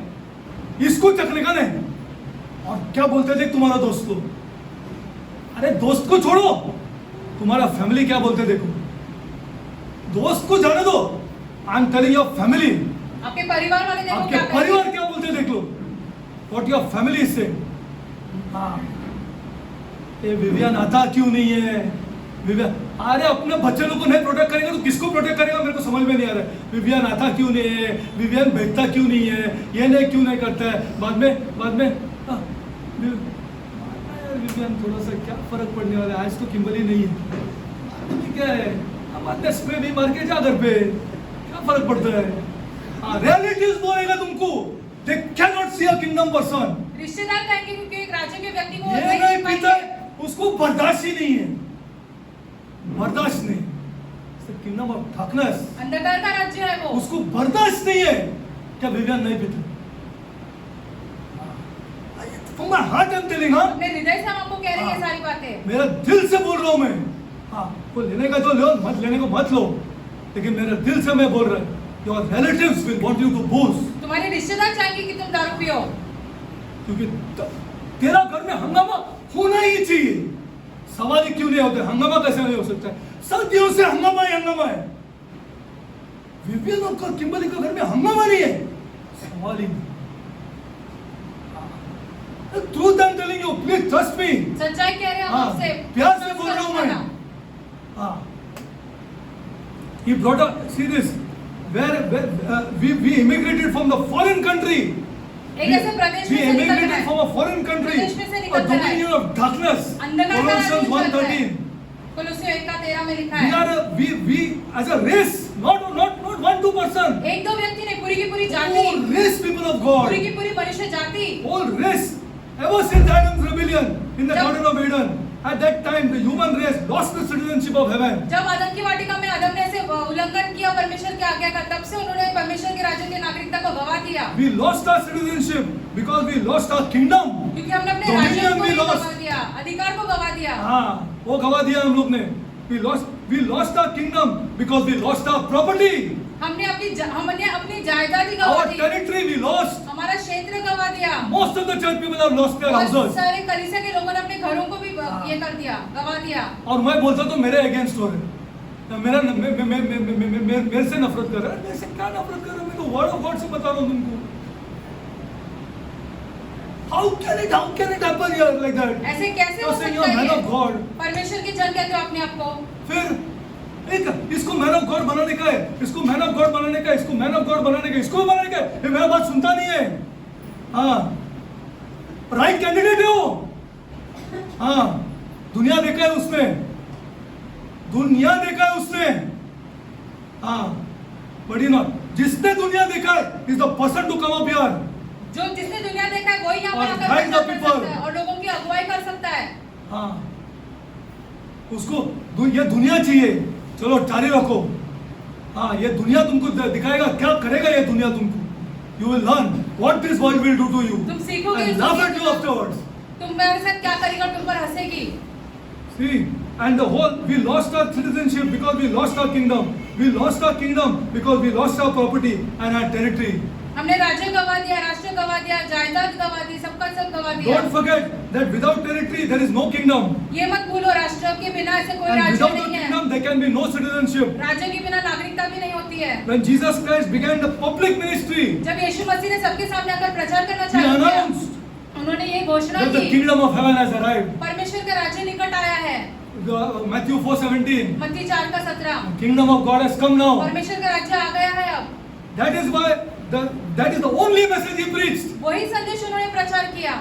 इसको चखने का नहीं। और क्या बोलते थे तुम्हारा दोस्त को, अरे दोस्त को छोड़ो, तुम्हारा फैमिली क्या बोलते देखो, दोस्त को जाने दो, I am telling your family, आपके परिवार वाले देखो आपके क्या कर रहे परिवार हैं। क्या बोलते देख लो, व्हाट योर फैमिली से, हाँ, ये विवियन आता क्यों नहीं है, विवियन, अरे अपने बच्चे लोग को नहीं प्रोटेक्ट करेगा तो किसको प्रोटेक्ट करेगा? मेरे को समझ में नहीं आ रहा है। विवियन आता क्यों नहीं है? विवियन बैठता क्यों नहीं है? ये नहीं क्यों नहीं करता है? बाद में हाँ, विवियन थोड़ा सा क्या फर्क पड़ने वाला है? आज तो किम्बली नहीं है, क्या है, हमारे स्प्रे भी मार के जा घर पे, क्या फर्क पड़ता है? हाँ, रियलिटीज बोलेगा तुमको। They cannot see a kingdom person. रिश्तेदार कहेंगे क्योंकि एक राज्य के व्यक्ति को ये नहीं नहीं देख पीता पाएंगे। है, उसको बर्दाश्त ही नहीं है, बर्दाश्त नहीं। किंगडम ऑफ डार्कनेस, अंधकार का राज्य है वो। उसको बर्दाश्त नहीं है। क्या विवियन नहीं पीता? From my heart I'm telling, हाँ, अपने हृदय से हम आपको कह रहे हैं ये सारी बातें। मेरा दिल से बोल रहा हूँ मैं। हाँ, वो लेने का तो लो, मत लेने को मत लो, लेकिन मेरे दिल से मैं बोल रहा हूँ, your relatives will want you to boost, तुम्हारे रिश्तेदार चाहेंगे कि तुम दारू पियो, क्योंकि तेरा घर में हंगामा होना ही चाहिए। सवाल ही क्यों नहीं होते? हंगामा कैसे नहीं हो सकता है? सदियों से हंगामा ही हंगामा है। विवियन और किम्बली का घर में हंगामा नहीं है, सवाल ही नहीं। Truth I am telling you, please trust me. सच्चाई कह रहे हैं हम हाँ, आपसे। प्यार से बोल रहा हूँ मैं। हाँ, he brought up, see this, where we immigrated from the foreign country. एक ऐसे प्रदेश We में से निकल immigrated कर from a foreign country, प्रदेश में से a निकल कर आए। dominion of darkness. अंधकार का Colossians राज्य चलता है। 1:13. कुलुस्सियों 1:13 में लिखा We है। are we as a race, not 1-2 person. एक दो व्यक्ति नहीं, पूरी की पूरी जाति, Whole race, people of God. पूरी की पूरी मनुष्य जाति। Whole race. Ever since Adam's rebellion in the जब- Garden of Eden, at that time the human race lost the citizenship of heaven. जब आदम की वाटिका में आदम ने ऐसे उल्लंघन किया परमेश्वर की आज्ञा का, तब से उन्होंने परमेश्वर के राज्य की नागरिकता को गवा दिया। We lost our citizenship because we lost our kingdom. क्योंकि हमने अपने Dominion राज्य को we ही lost. गवा दिया, अधिकार को गवा दिया। हाँ, वो गवा दिया हम लोग ने। We lost our kingdom because we lost our property. हमने अपनी जायदाद ही गवा Our the, territory we lost. हमारा क्षेत्र गवा दिया। Most of the church people have lost their बहुत houses. सारे कलीसिया के लोगों ने अपने घरों को भी ये कर दिया, गवा दिया। और मैं बोलता तो मेरे अगेंस्ट हो रहे, मेरे से नफरत कर रहा है। मेरे से क्या नफरत कर रहा है? मैं तो वर्ड ऑफ गॉड से बता रहा हूँ तुमको। How can it happen here like that? ऐसे कैसे हो You're saying सकता you're man है? of God. परमेश्वर के जन कहते हो अपने आप को। फिर एक इसको मैन ऑफ गॉड बनाने का है, इसको मैन ऑफ गॉड बनाने का है, इसको मैन ऑफ गॉड बनाने का, इसको बनाने का है। ये मेरा बात सुनता नहीं है। हाँ, राइट कैंडिडेट है वो। हाँ, दुनिया देखा है उसने, दुनिया देखा है उसने। हाँ, बट यू नॉट, जिसने दुनिया देखा है is the person to come up here. जो जिसने दुनिया देखा है वही यहाँ पर और आकर guide the प्रचार कर people. सकता है और लोगों की अगुवाई कर सकता है। हाँ, उसको ये दुनिया चाहिए, चलो जारी रखो। हाँ, ये दुनिया तुमको दिखाएगा क्या करेगा ये दुनिया तुमको। You will learn what this world will do to you तुम सीखोगे and इस laugh दुनिया at you को। afterwards. तुम मेरे साथ क्या करेगा, तुम पर हंसेगी। See, and the whole, we lost our citizenship because we lost our kingdom. We lost our kingdom because we lost our property and our territory. हमने राज्य गवा दिया, राष्ट्र गवा दिया, जायदाद गवा दी, सबका सब गवा दिया। Don't forget that without territory there is no kingdom. ये मत भूलो, राष्ट्र के बिना ऐसे कोई And राज्य without the नहीं है। kingdom there can be no citizenship. राज्य के बिना नागरिकता भी नहीं होती है। When Jesus Christ began the public ministry, जब यीशु मसीह ने सबके सामने आकर प्रचार करना he चालू किया, announced उन्होंने ये घोषणा that the की, kingdom of heaven has arrived. परमेश्वर का राज्य निकट आया है। Matthew 4:17. मत्ती 4:17। Kingdom of God has come now. परमेश्वर का राज्य आ गया है अब। That is why that is the only message he preached. वही संदेश उन्होंने प्रचार किया,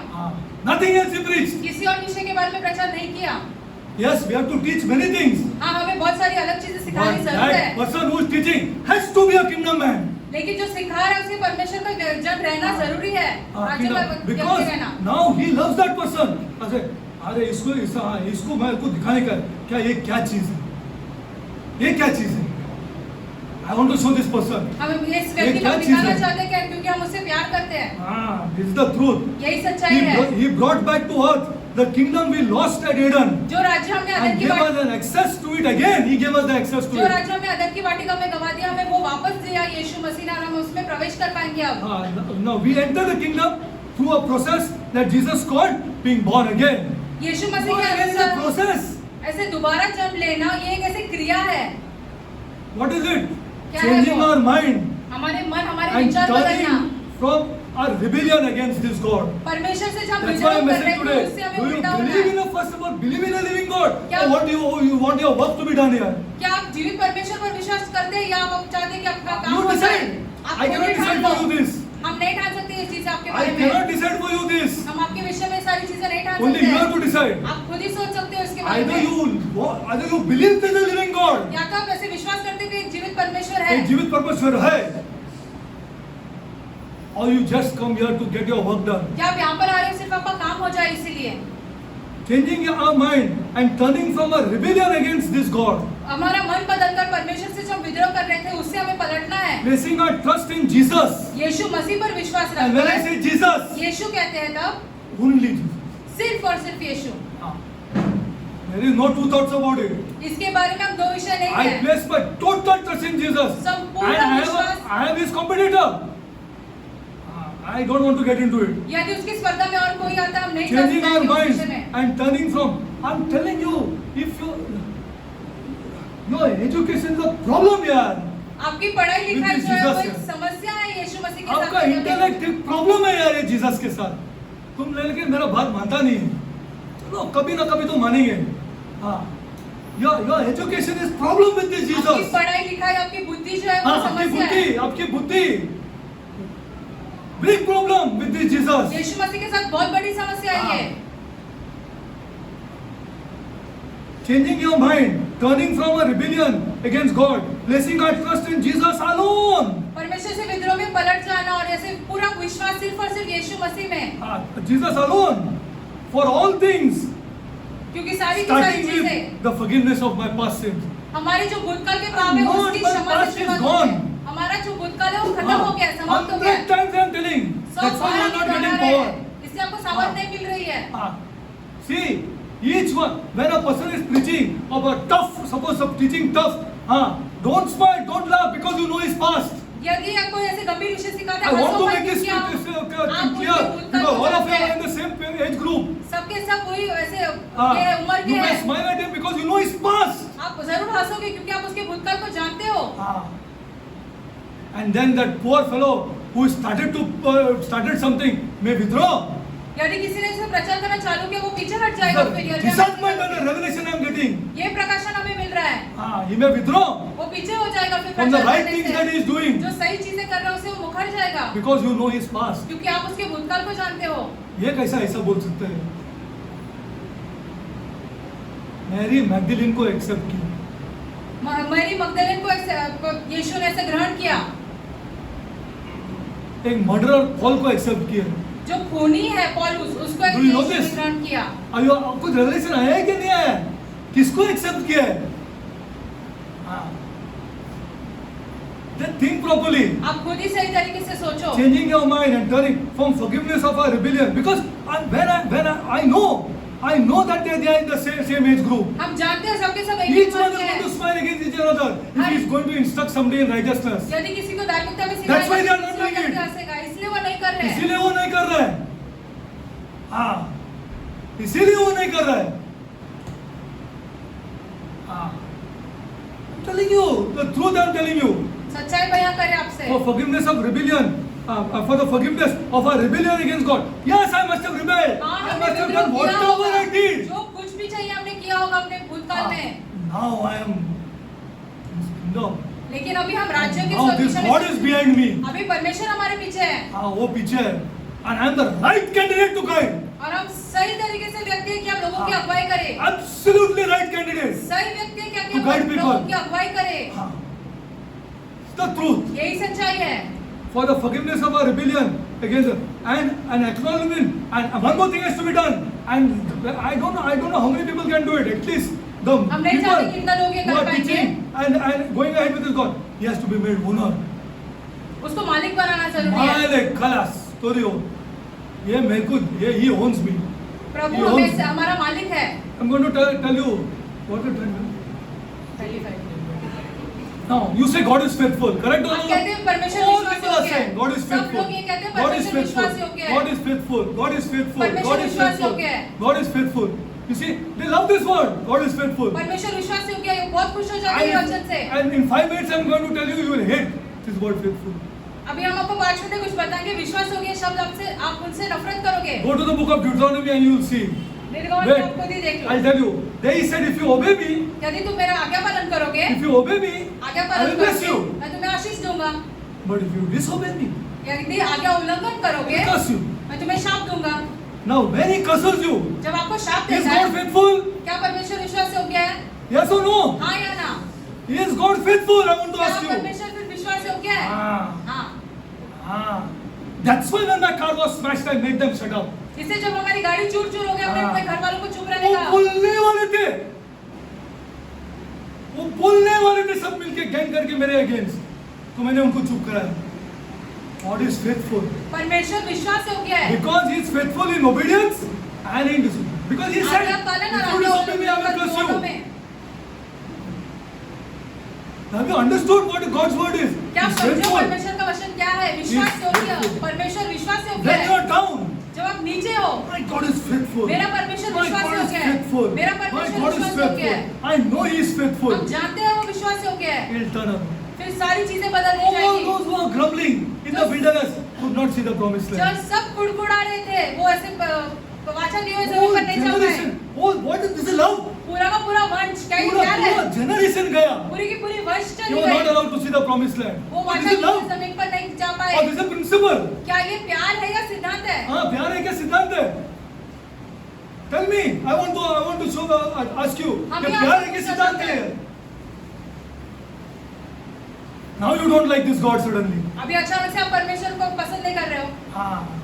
Nothing else he preached. किसी और विषय के बारे में प्रचार नहीं किया। Yes, we have to teach many things. हाँ, हमें बहुत सारी अलग चीजें सिखाने की But जरूरत that है, person who is teaching has to be a kingdom man. लेकिन जो सिखा रहा है उसे परमेश्वर का जन रहना जरूरी है, राज्य का व्यक्ति Because रहना। now he loves that person. अरे इसको मैं को दिखाने का क्या ये क्या चीज है, ये क्या चीज है? I want to show this person. हम इस ये व्यक्ति क्या को चीज दिखाना है? चाहते हैं क्योंकि हम उससे प्यार करते हैं। This is the truth. यही सच्चाई है। He brought back to earth the kingdom we lost at Eden. जो राज्य हमने And अदन की gave us an access to it again. He gave us the access to जो it. राज्य हमने अदन की वाटिका में गवा दिया, हमें वो वापस दिया यीशु मसीह ने, और हम उसमें प्रवेश कर पाएंगे अब। Now we enter the kingdom through a process that Jesus called being born again. Yeshu Masih Born के again is a अनुसार process. ऐसे दोबारा जन्म लेना ये एक ऐसी क्रिया है। What is it? क्या है Changing वो? our mind हमारे मन, हमारे and विचार बदलना। turning from our rebellion against this God. परमेश्वर से जब That's why विरोध I'm कर रहे messaging हैं today. उससे हमें Do you उल्टा होना believe है। in a first of all believe in a living God? क्या- Or what do you want your work to be done here? क्या आप जीवित परमेश्वर पर विश्वास करते हैं या आप चाहते हैं कि आपका काम You हो जाए? decide. आप I खुद cannot ही ठान decide for low. you this. हम नहीं ठान सकते इस चीज आपके I बारे cannot में। decide for you this. हम आपके विषय में सारी चीजें नहीं ठान Only सकते you have to हैं। decide. आप खुद ही सोच सकते हो इसके बारे Either में। you believe there's a living God. या तो आप ऐसे विश्वास करते हैं कि एक जीवित परमेश्वर है, एक जीवित परमेश्वर है. Or you just come here to get your work done. या आप यहाँ पर आ रहे हो सिर्फ आपका काम हो जाए इसीलिए। Changing our mind and turning from a rebellion against this God. हमारा मन बदलकर परमेश्वर से जो हम विद्रोह कर रहे थे उससे हमें पलटना है। Placing our trust in Jesus. यीशु मसीह पर विश्वास And when I रखकर say Jesus, यीशु कहते हैं तब only Jesus. सिर्फ और सिर्फ यीशु। There is no two thoughts about it. इसके बारे में हम दो विषय नहीं I है। place my total trust in Jesus. संपूर्ण And विश्वास- I am his competitor. I don't want to get into it. यदि उसकी स्पर्धा में और कोई आता है, हम नहीं कर Changing our सकते उस minds विषय में। and turning from. I'm telling you, if your education is a problem, यार. आपकी पढ़ाई लिखाई With जो है Jesus वो है। एक समस्या है यीशु मसीह के साथ। आपका इंटेलेक्ट एक प्रॉब्लम है यार ये जीसस के साथ. तुम लेकिन मेरा बात मानता नहीं है. चलो कभी ना कभी तो मानेंगे. हाँ. Your education is problem with this आपकी Jesus. पढ़ाई लिखाई, आपकी बुद्धि जो है वो हाँ, आपकी समस्या है। बुद्धि, आपकी बुद्धि. Big problem with this Jesus. यीशु मसीह के साथ बहुत बड़ी समस्या है ये। Changing your mind, turning from a rebellion against God, placing our trust in Jesus alone. परमेश्वर से विद्रोह में पलट जाना और ऐसे पूरा विश्वास सिर्फ और सिर्फ यीशु मसीह में। Jesus alone for all things. क्योंकि सारी की सारी Starting चीजें with the forgiveness of my past sins. हमारे जो भूतकाल के पाप है Lord, उसकी my क्षमा past से is शुरुआत gone. होती है। हमारा जो भूतकाल है वो खत्म हो गया है, समाप्त हो 100 गया है। times I am telling. That's why you are not getting power. इससे आपको सामर्थ नहीं मिल रही है। See, each one, when a person is preaching about tough, suppose of teaching tough, don't smile, don't laugh because you know his past. यदि आपको ऐसे गंभीर विषय सिखाते I हैं, want हंसो to मत make this क्योंकि आप clear उनके because भूतकाल all को of you जानते are हैं। in the same age group. सबके सब वही ऐसे ये उम्र के You may हैं। smile at him because you know his past. आप जरूर हंसोगे क्योंकि आप उसके भूतकाल को जानते हो। And then that poor fellow who started something may withdraw. यदि किसी ने इसे प्रचार करना चालू किया वो पीछे हट जाएगा फिर यदि Discernment and the revelation I am getting. ये प्रकाशन हमें मिल रहा है। He may withdraw वो पीछे हो जाएगा फिर from the प्रचार right करने things से। that he is doing जो सही चीजें कर रहा है उसे वो मुखर जाएगा because you know his past. क्योंकि आप उसके भूतकाल को जानते हो। ये कैसा ऐसा बोल सकते हैं? मैरी मैगदलीन को एक्सेप्ट किया. मैरी मगदलीन को यीशु ने ऐसे ग्रहण किया। एक मर्डरर पॉल को एक्सेप्ट किया. जो खूनी है पौलुस उसको Do you know यीशु ने this? ग्रहण किया। अयो आपको रेवलेशन आया है कि नहीं आया? किसको एक्सेप्ट किया है? Then think properly. आप खुद ही सही तरीके से सोचो। Changing your mind and turning from forgiveness of our rebellion because I know that they are in the same age group. हम जानते हैं सबके सब एक ही Each one उम्र is के going to हैं। smile against each other if he is going to instruct somebody in righteousness. यदि किसी को धार्मिकता में That's why they are सिखाएगा not doing it. हंसेगा, इसलिए वो नहीं कर रहे हैं। इसीलिए वो नहीं कर रहा है. इसीलिए वो नहीं कर रहा है. I'm telling you the truth. I'm telling you. सच्चाई बयां करे आपसे। For forgiveness of rebellion, for the forgiveness of our rebellion against God. Yes, I must have rebelled. हाँ, I हमने must have विद्रोह done किया whatever होगा। I did. जो कुछ भी चाहिए हमने किया होगा अपने भूतकाल में। Now I am in His kingdom. लेकिन अभी हम राज्य के Now this स्वरूप God is behind me. अभी परमेश्वर हमारे पीछे है वो पीछे है. And I am the right candidate to guide. और हम सही तरीके से व्यक्ति है कि हम लोगों की अगुवाई करें। Absolutely right candidate. सही व्यक्ति है कि To हम guide people. लोगों की अगुवाई करें। It's the truth. यही सच्चाई है। For the forgiveness of our rebellion against and an acknowledgement and one more thing has to be done. And I don't know how many people can do it. At least the हम नहीं people चाहते कि इतना लोग ये who कर are पाएंगे। teaching and going ahead with this God, he has to be made owner. उसको मालिक बनाना जरूरी है। Malik, khalas, story over. ये मेरे को he owns me. Prabhu He हमें owns me. हमारा मालिक है। I'm going to tell you what the time is. पहली file. Now you say God is faithful, correct? आप कहते हैं परमेश्वर All विश्वास people are योग्य है। saying God is सब faithful. लोग ये कहते हैं God is परमेश्वर विश्वास faithful. योग्य है। God is faithful. God is faithful. परमेश्वर God is विश्वास faithful. योग्य है। God is faithful. You see, they love this word. God is faithful. परमेश्वर विश्वास योग्य है। बहुत खुश हो जाते हैं वचन से। And in 5 minutes I'm going to tell you will hate this word faithful. अभी हम आपको 5 मिनट में कुछ बताएंगे। विश्वास योग्य शब्द आपसे आप उनसे नफरत करोगे। Go to the book of Deuteronomy and you will see. निर्गमन Wait, आप खुद ही देख लो। I'll tell you. Then he said, if you obey me, यदि तुम मेरा आज्ञा पालन करोगे, if you obey me, आज्ञा I पालन will bless करोगे, you. मैं तुम्हें आशीष दूंगा। But if you disobey me, यदि आज्ञा उल्लंघन I करोगे, will curse you. मैं तुम्हें शाप दूंगा। Now, when he curses you, जब आपको शाप is देता God है, faithful? क्या परमेश्वर विश्वास योग्य है? Yes or no? हाँ या ना? Is God faithful? I want to क्या ask you. परमेश्वर फिर विश्वास योग्य है? Ah, हाँ। that's why when my car was smashed, I made them shut up. इससे जब हमारी गाड़ी चूर-चूर हो गई, हमने हाँ। अपने घर वालों को चुप रहने वो कहा। बोलने वाले थे, वो बोलने वाले थे सब मिलके गैंग करके मेरे अगेंस्ट, तो मैंने उनको चुप कराया। God is faithful परमेश्वर विश्वास योग्य है। because He is faithful in obedience and in disobedience. Because He said, आज्ञा पालन और if you आज्ञा disobey me, I will उल्लंघन curse दोनों you. में। Have you understood what God's word is? क्या He's समझो faithful. परमेश्वर का वचन क्या है? विश्वास He's योग्य। faithful. परमेश्वर विश्वास योग्य When you है। are down, जब आप नीचे हो, my God is faithful. मेरा परमेश्वर My विश्वास God is योग्य है। faithful. मेरा My परमेश्वर God is विश्वास योग्य है। faithful. I know He is faithful. हम जानते हैं वो विश्वास योग्य है। He'll turn around. फिर सारी चीजें बदल दी All जाएंगी। those who are grumbling in the wilderness could not see the promised जो land. सब कुड़कुड़ा रहे थे, वो ऐसे वाचा दिए हुए जमीन Whole पर नहीं चल पाए। generation, what is this love? पूरा का पूरा वंश क्या ये पूरा प्यार है? पूरा generation गया. पूरी की पूरी वंश You चली are not गई। allowed to see the promised land. वो What वाचा is दिए love? हुए जमीन पर नहीं जा Or पाए। this is a principle? क्या ये प्यार है या सिद्धांत है? हाँ, प्यार है क्या सिद्धांत है? Tell me. I want to show ask you. हम कि भी प्यार आपसे है क्या पूछना सिद्धांत चाहते है? हैं। Now you don't like this God suddenly. अभी अचानक से आप परमेश्वर को पसंद नहीं कर रहे हो। हाँ.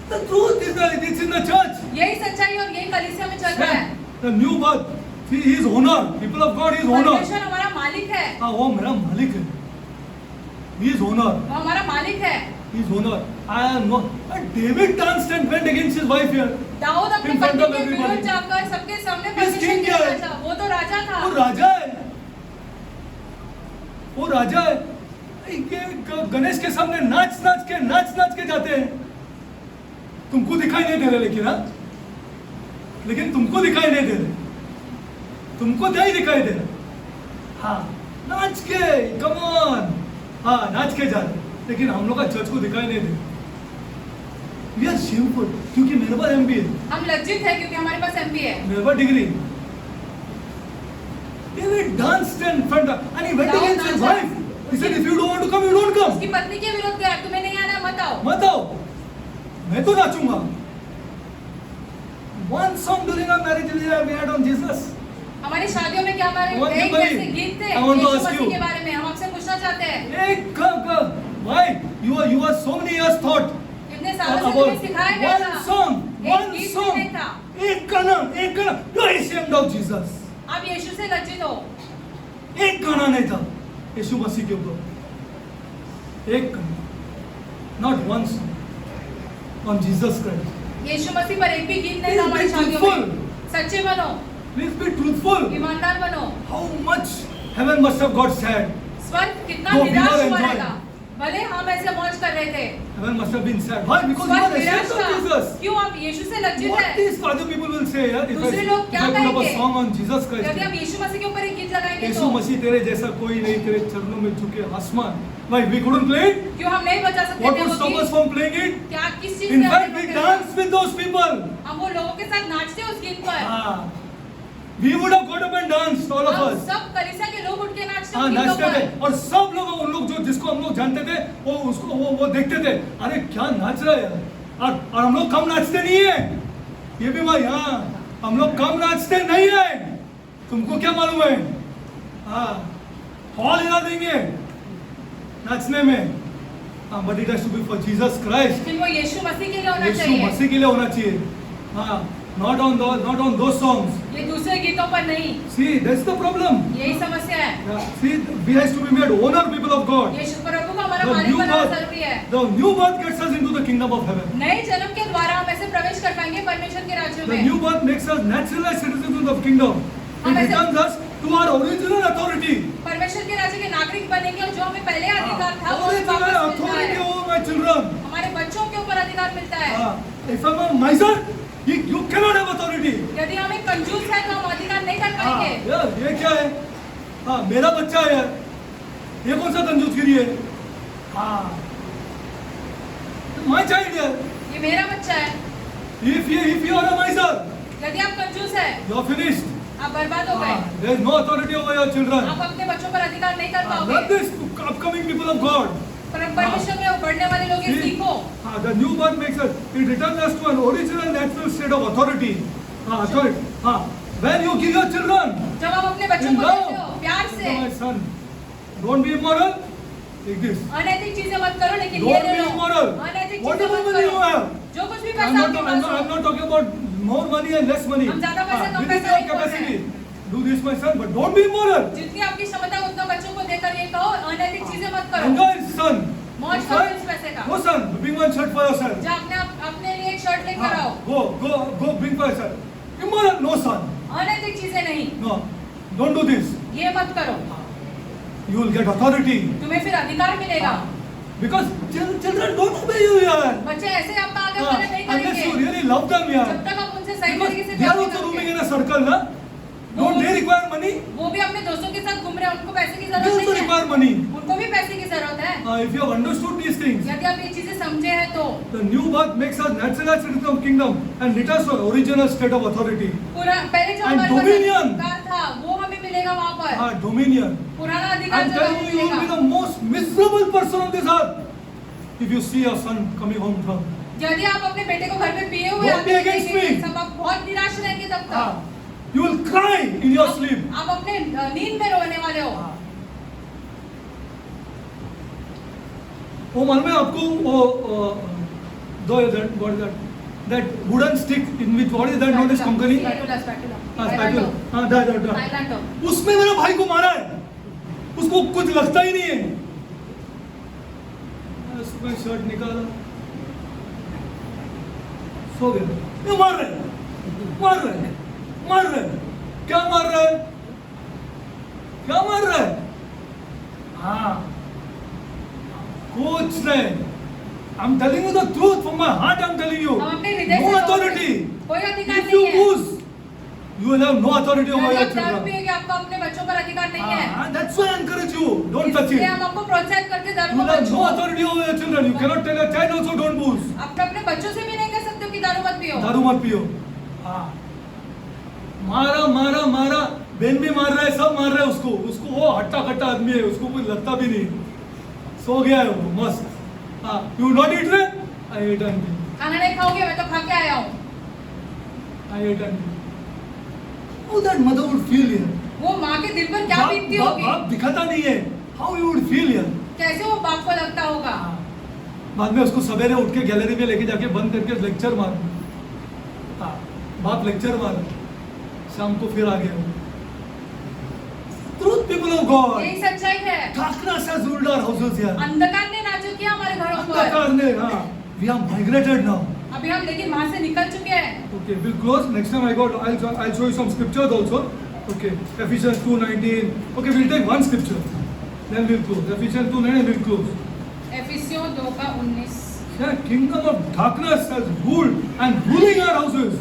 The truth is that it's in the church. यही सच्चाई और यही कलीसिया में चल रहा है। The new birth. See, He is owner. People of God, He is owner. परमेश्वर हमारा मालिक है। हाँ, वो मेरा मालिक है. He is owner. वो हमारा मालिक है। He is owner. I am not. And David danced and went against his wife here. Dawood अपनी In front पत्नी of के everybody. विरुद्ध जाकर सबके सामने Yes, परमेश्वर king के क्या है? राजा, वो तो राजा था। वो राजा है. वो राजा है. ये गणेश के सामने नाच नाच के जाते हैं. तुमको दिखाई नहीं दे रहे लेकिन हाँ, लेकिन तुमको दिखाई नहीं दे रहे. तुमको नहीं दिखाई दे रहे. हाँ, नाच के, कम ऑन. हाँ, नाच के जा रहे. लेकिन हम लोग का चर्च को दिखाई नहीं दे. We are shameful क्योंकि मेरे पास MBA है. हम लज्जित है क्योंकि हमारे पास MBA है। मेरे पास degree. David danced in front of, and he went Dawood against his नाचा। wife. He said, if you don't want to come, you don't come. उसकी पत्नी के विरुद्ध गया, तुम्हें नहीं आना मत आओ। मत आओ. मैं तो नाचूंगा. One song during our marriage we had on Jesus. हमारी शादियों में क्या हमारे One एक Kimberly, जैसे गीत थे I want to Yeshu ask Masih you. के बारे में, हम आपसे पूछना चाहते हैं। Hey, why? You are so many years thought इतने सालों से about तुम्हें सिखाया गया था। one song, एक one गीत song. नहीं था। एक गाना. You are ashamed of Jesus. आप यीशु से लज्जित हो। एक गाना नहीं था यीशु मसीह के ऊपर. एक गाना. Not one song on Jesus Christ. यीशु मसीह पर एक भी गीत नहीं Please था हमारी be शादियों truthful. में। सच्चे बनो, Please be truthful. ईमानदार बनो। How much heaven must have got sad. स्वर्ग कितना Though we निराश were हुआ enjoying. रहेगा। भले हम ऐसे मौज कर रहे थे। Heaven must have been sad. Why? Because you स्वर्ग are निराश ashamed of था। Jesus. क्यों आप यीशु से लज्जित What हैं? these other people will say, yeah? If दूसरे लोग क्या I put up a कहेंगे? song on Jesus Christ. यदि हम यीशु मसीह के ऊपर एक गीत लगाएंगे यीशु तो मसीह तेरे जैसा कोई नहीं, तेरे चरणों में झुके आसमान. Why? We couldn't play it? क्यों हम नहीं बचा सकते What थे would वो stop us गीत? from playing it? क्या किस चीज In से fact, हमें we रोकेगा? danced with those people. हम वो लोगों के साथ नाचते उस गीत पर। हाँ. We would have got up and danced, all of हम us. सब कलीसिया के लोग उठ के नाचते हाँ, उस गीतों नाचते थे. पर। और सब लोग, उन लोग जो जिसको हम लोग जानते थे, वो देखते थे. अरे क्या नाच रहा है यार. और हम लोग कम नाचते नहीं है. ये भी भाई, हाँ, हम लोग कम नाचते नहीं है. तुमको क्या मालूम है? हाँ, हॉल हिला देंगे नाचने में. हाँ, but it has to be for Jesus Christ. लेकिन वो यीशु मसीह के लिए होना यीशु चाहिए। मसीह के लिए होना चाहिए. हाँ, not on those songs. ये दूसरे गीतों पर नहीं। See, that's the problem. यही समस्या है। Yeah. See, we has to be made owner people of God. यीशु प्रभु को हमारा The मालिक new बनाना birth, जरूरी है। the new birth gets us into the kingdom of heaven. नए जन्म के द्वारा हम ऐसे प्रवेश कर पाएंगे परमेश्वर के राज्य The में। new birth makes us naturalized citizens of the kingdom. It हम ऐसे- returns us to our original authority. परमेश्वर के राज्य के नागरिक बनेंगे और जो हमें पहले अधिकार था वो हमें Original वापस मिलता authority है। over my children. हमारे बच्चों के ऊपर अधिकार मिलता है। If I'm a miser, you cannot have authority. यदि हम एक कंजूस है तो हम अधिकार नहीं कर पाएंगे। यार ये क्या है? हाँ, मेरा बच्चा है यार. ये कौन सा कंजूसगिरी है? हाँ, my child यार. ये मेरा बच्चा है। If you are a miser, यदि आप कंजूस है, you are finished. आप बर्बाद हो गए। There is no authority over your children. आप अपने बच्चों पर अधिकार नहीं कर Not पाओगे। this upcoming people of God. परमेश्वर में बढ़ने वाले लोग ये See, सीखो। the new birth makes us, it returns us to an original natural state of authority. Authority. When you give your children, जब आप अपने बच्चों in को love, देते हो प्यार से, my son, don't be immoral. Take this. अनैतिक चीजें मत करो, लेकिन ये Don't ले be लो। immoral. अनैतिक Whatever चीजें मत money you करो। have. जो कुछ भी I'm पैसा आपके पास I'm हो, not talking about more money and less money. हम ज्यादा पैसा, कम Within पैसा your नहीं बोल रहे capacity. Do this, my son, but don't be immoral. जितनी आपकी क्षमता है उतना बच्चों को देकर ये कहो, अनैतिक चीजें मत करो। Enjoy, son. मौज Son, करो इस पैसे का। Go, son. Bring one shirt for yourself. जा अपने लिए एक शर्ट लेकर आओ। Go, bring for yourself. Immoral, no, son. अनैतिक चीजें नहीं, No, don't do this. ये मत करो। You will get authority. तुम्हें फिर अधिकार मिलेगा। Because children don't obey you, yaar. बच्चे ऐसे आपका आगे बढ़ने नहीं Unless you करेंगे। really love them, yaar. जब तक आप उनसे सही Because तरीके से they are प्यार also roaming करोगे। in a circle, na? Don't they require money? वो भी अपने दोस्तों के साथ घूम रहे हैं, उनको पैसे की They जरूरत also नहीं है। require money. उनको भी पैसे की जरूरत है। If you have understood these things, यदि आप ये चीजें समझे हैं तो the new birth makes us natural citizens of kingdom and returns to our original state of authority. पहले जो And हमारे पास dominion. अधिकार था वो हमें मिलेगा वहाँ पर। Dominion. पुराना अधिकार I'm जो telling हमें you, you will be मिलेगा। the most miserable person on this earth if you see your son coming home drunk. यदि आप अपने बेटे को घर में पिए हुए Don't be आते against देखेंगे, me. सब आप बहुत निराश रहेंगे तब तक। You will cry in your sleep. आप अपने नींद में रोने वाले हो। वो मालूम है आपको वो दो what is that? That wooden stick in which what is that known as कंकनी? स्पैटुला। that. उसमें मेरे भाई को मारा है। उसको कुछ लगता ही नहीं है। उसमें शर्ट निकाला, सो गया। ये मार रहे हैं। क्या मार रहा है? कुछ नहीं। I'm telling you the truth from my heart. I'm telling you. हम अपने हृदय No से authority. कोई अधिकार If you नहीं है। lose, you will have no authority over यदि your आप दारू children. पिएंगे, आपको अपने बच्चों पर अधिकार नहीं है। That's why I encourage you. Don't touch इसलिए it. हम आपको प्रोत्साहित करते हैं, दारू You को will मत have no छुओ। authority over your children. You cannot tell your child also don't booze. आप अपने बच्चों से भी नहीं कह सकते हो कि दारू मत पियो। दारू मत पियो। मारा, बेन भी मार रहा है, सब मार रहा है उसको वो हट्टा कट्टा आदमी है, उसको कुछ लगता भी नहीं। सो गया है वो मस्त। You not eat it? I ate and खाना नहीं खाओगे, मैं तो खा के आया हूँ। I ate and how that mother would feel here? वो माँ के दिल पर क्या बीतती होगी? बाप दिखाता नहीं है। How you would feel here? कैसे वो बाप को लगता होगा? बाद में उसको सवेरे उठ के गैलरी में लेके जाके बंद करके लेक्चर मार। बाप लेक्चर मार, शाम को फिर आ गया। Truth, people of God. यही सच्चाई है। Darkness has ruled our houses here. अंधकार ने राज किया हमारे घरों पर। अंधकार ने, we are migrated now. अभी हम लेकिन वहाँ से निकल चुके हैं। Okay, we'll close. Next time I'll show you some scriptures also. Okay, Ephesians 2:19. Okay, we'll take one scripture, then we'll close. Ephesians 2:19, we'll close. एफिसियों 2:19। Yeah, kingdom of darkness has ruled and ruling our houses.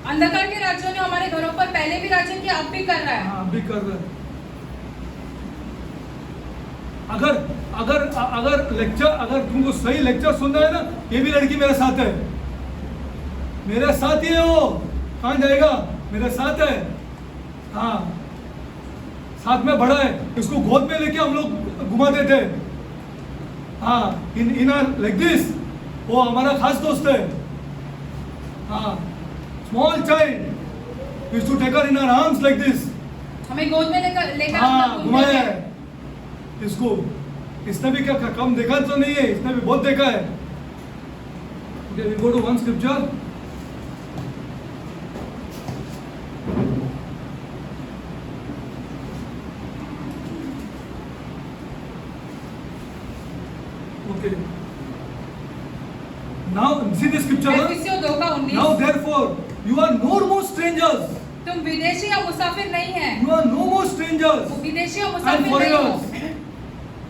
अंधकार के राज्यों ने हमारे घरों पर पहले भी राज्य किया, अब भी कर रहा है। हाँ, भी कर रहा है। अगर तुमको सही लेक्चर सुनना है ना, ये भी लड़की मेरे साथ है, मेरे साथ ही है वो। कहाँ जाएगा? मेरे साथ है। हाँ, साथ में बड़ा है, इसको गोद में लेके हम लोग घुमाते थे। हाँ, इन लाइक दिस, वो हमारा खास दोस्त है। हाँ, small child used to take her in our arms like this. हमें गोद में लेकर हाँ, घुमाया है इसको। इसने भी क्या कम देखा तो नहीं है, इसने भी बहुत देखा है। Okay, we go to one scripture. Okay. Now see this scripture. एफिसियों 2:19। Now therefore you are no more strangers. तुम विदेशी या मुसाफिर नहीं है। You are no more strangers विदेशी या and मुसाफिर नहीं हो। foreigners.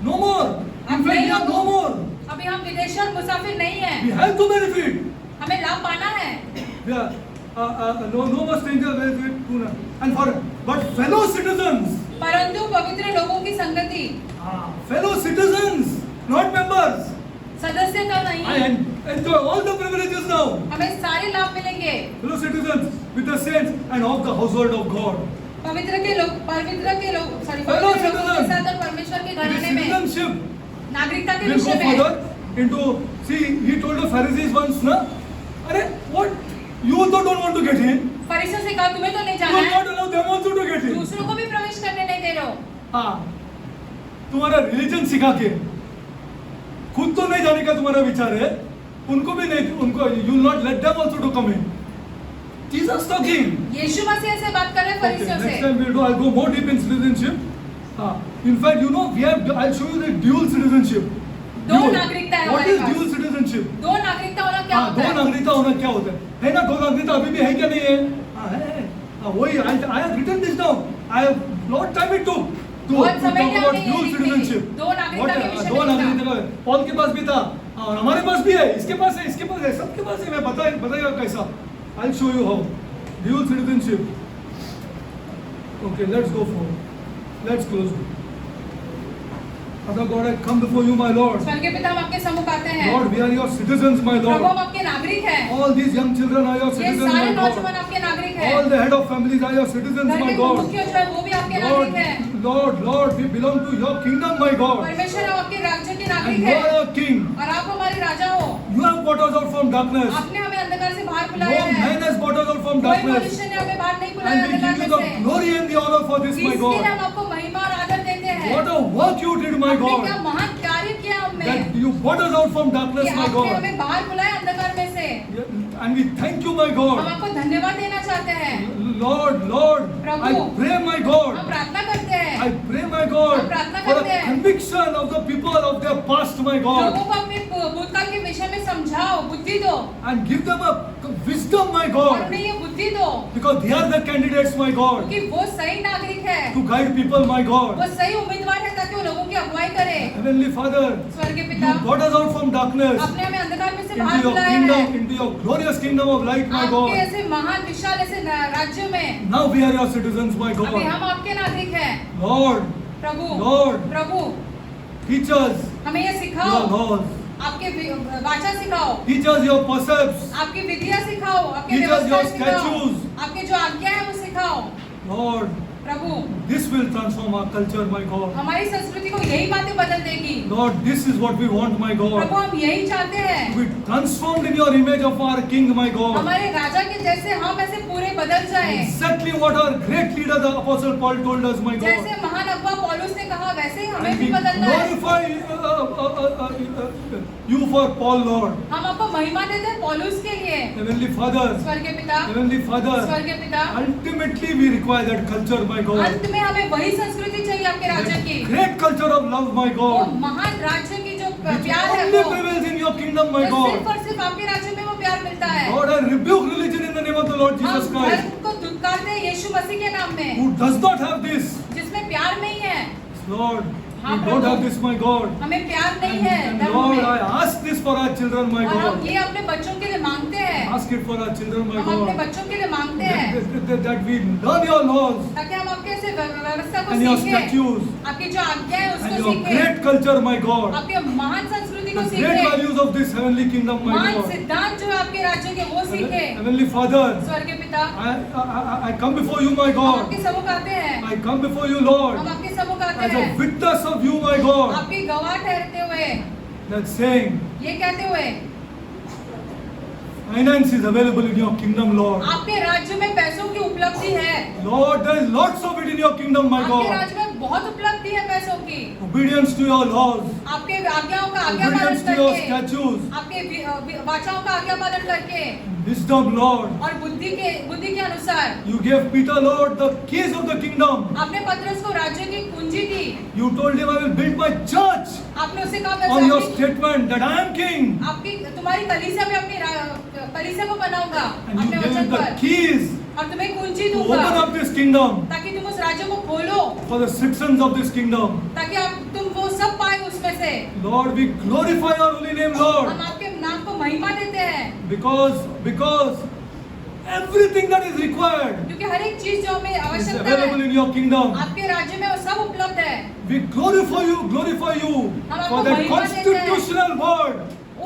No more. In fact, we are no more. अभी हम विदेशी और मुसाफिर नहीं We हैं। have to benefit. हमें लाभ पाना है। We are no more strangers benefit and for but fellow citizens. परंतु पवित्र लोगों की संगति। Fellow citizens, not members. सदस्यता I नहीं, enjoy all the privileges now. हमें सारे लाभ मिलेंगे। Fellow citizens, with the saints and of the household of God. पवित्र के लोग सॉरी Fellow पवित्र लोगों के citizens. साथ और परमेश्वर के The घराने में citizenship नागरिकता के will go विषय में further into, see, he told the Pharisees once, na, Arey, what? You also don't want to get in. फरीसियों से कहा तुम्हें तो नहीं You जाना will है, not allow them also to get in. दूसरों को भी प्रवेश करने नहीं दे रहे हो। हाँ, तुम्हारा रिलीजन सिखा के खुद तो नहीं जाने का तुम्हारा विचार है, उनको भी नहीं, उनको you will not let them also to come in. Jesus talking. यीशु मसीह से बात कर रहे हैं Okay, फरीसियों next से। time we'll do. I'll go more deep in citizenship. In fact, you know, we have. I'll show you the dual citizenship. दो Dual. नागरिकता है What हमारे is पास। dual citizenship? दो नागरिकता होना क्या हाँ, होता दो है? नागरिकता होना क्या होता है ना? दो नागरिकता अभी भी है क्या नहीं है? हाँ है। हाँ वही I have written this down. I have lot time it took to बहुत समय talk लिया about हमने dual ये लिखने की। citizenship. दो नागरिकता के विषय दो में लिखा। नागरिकता का पॉल के पास भी था और हमारे पास भी है, इसके पास है, इसके पास है, सबके पास है। मैं बताएगा कैसा? I'll show you how. Dual citizenship. Okay, let's go forward. Let's close. Father God, I come before you, my Lord. स्वर्गीय पिता हम आपके सम्मुख आते हैं। Lord, we are your citizens, my प्रभु हम Lord. आपके नागरिक हैं। All these young children are your ये citizens, सारे my नौजवान God. आपके नागरिक हैं। All the head of families are your citizens, घर my के God. मुख्य जो है वो भी आपके Lord, नागरिक हैं। Lord, we belong to your kingdom, my God. परमेश्वर हम आपके राज्य के And नागरिक you हैं are our king. और आप हमारे राजा हो। You have brought us out from darkness. आपने हमें अंधकार से बाहर No बुलाया है। man has brought us out from कोई darkness. मनुष्य ने हमें बाहर नहीं बुलाया And we अंधकार give you में the से। glory and the honor for this, my इसके लिए God. हम आपको महिमा और आदर देते हैं। What a work you did, my आपने क्या God. महान कार्य किया हमें That you brought us out from कि darkness, my आपने God. हमें बाहर बुलाया अंधकार में से। And we thank you, my हम God. आपको धन्यवाद देना चाहते हैं। Lord, Prabhu, I pray, my हम God. प्रार्थना करते हैं I pray, my God, हम प्रार्थना for करते a हैं। conviction of the people of their past, my God, लोगों को अपने भूतकाल के विषय में समझाओ, बुद्धि दो and give them a wisdom, my और God, उन्हें ये बुद्धि दो because they are the candidates, my God, कि वो सही नागरिक है, to guide people, my God. वो सही उम्मीदवार है ताकि वो लोगों की अगुवाई करे। Heavenly Father, स्वर्गीय you पिता, brought us out from darkness आपने हमें अंधकार में से into बाहर your बुलाया है kingdom, into your glorious kingdom of light, my आपके God. ऐसे महान विशाल ऐसे राज्यों में। Now we are your citizens, my अभी God. हम आपके नागरिक हैं Lord, प्रभु। Lord. प्रभु teach us हमें ये your सिखाओ, laws, आपके वाचा सिखाओ, teach us your precepts, आपकी विधियां सिखाओ, आपके Teach us your व्यवस्थाएं सिखाओ, statutes. आपके जो आज्ञा है वो सिखाओ Lord. Prabhu. This will transform our culture, my God. हमारी संस्कृति को यही बातें बदल देगी Lord, this is what we want, my Prabhu. God. हम यही चाहते हैं, To be transformed in your image of our King, my God. हमारे राजा के जैसे हम ऐसे पूरे बदल जाएं। Exactly what our great leader, the Apostle Paul, told us, my God. जैसे महान अगुआ पौलुस ने कहा वैसे ही हमें And भी we बदलना है। glorify you for Paul, Lord. हम आपको महिमा देते हैं पौलुस के लिए। Heavenly Father, स्वर्गीय पिता, Heavenly Father, स्वर्गीय पिता, ultimately we require that culture, my God. अंत में हमें वही संस्कृति चाहिए आपके राज्य की। That great culture of love, my वो God. महान राज्य की जो Which प्यार है only वो prevails in your kingdom, my जो God. सिर्फ और सिर्फ आपके राज्य में वो प्यार मिलता है। Lord, I rebuke religion in the name of the Lord Jesus हम Christ, धर्म को धुतकारते हैं यीशु मसीह के नाम में, who does not have this. जिसमें प्यार नहीं है। Lord, हाँ, we don't Prabhu. have this, my God. हमें प्यार नहीं है And धर्म Lord, में। I ask this for our children, my और हम God. ये अपने बच्चों के लिए मांगते हैं, Ask it for our children, my हम अपने God. बच्चों के लिए मांगते हैं That we learn your laws ताकि हम आपके ऐसे व्यवस्था को and your सीखें, statutes आपकी जो आज्ञा है and उसको your सीखें, great culture, my God. आपके महान संस्कृति को The great सीखें, values of this heavenly kingdom, my महान God. सिद्धांत जो है आपके राज्य के वो सीखें। Heavenly Father, स्वर्गीय पिता, I come before you, my हम God. आपके सम्मुख आते हैं, I come before you, Lord, हम आपके सम्मुख आते as a हैं, witness of you, my God. आपके गवाह ठहरते हुए, That's saying, ये कहते हुए finance is available in your kingdom, Lord. आपके राज्य में पैसों की उपलब्धि है, Lord, there is lots of it in your kingdom, my आपके God. राज्य में बहुत उपलब्धि है पैसों की, Obedience to your laws, आपके आज्ञाओं का आज्ञा पालन obedience to your करके, statutes, आपके वाचाओं का आज्ञा पालन करके wisdom, Lord. और बुद्धि के अनुसार You gave Peter, Lord, the keys of the kingdom. आपने पतरस को राज्य की कुंजी दी, You told him, I will build my church आपने उसे कहा मैं on your आपकी statement that I am king. तुम्हारी कलीसिया में अपनी कलीसिया को बनाऊंगा And you अपने gave वचन him the पर, keys और तुम्हें कुंजी to दूंगा open up this kingdom ताकि तुम उस राज्य को खोलो, for the citizens of this kingdom. ताकि तुम वो सब पाए उसमें से। Lord, we glorify your holy name, Lord, हम आपके नाम को महिमा देते हैं because everything that is required क्योंकि हर एक चीज जो हमें is आवश्यकता available है in your kingdom. आपके राज्य में वो सब उपलब्ध है। We glorify you हम for आपको that महिमा देते हैं। constitutional word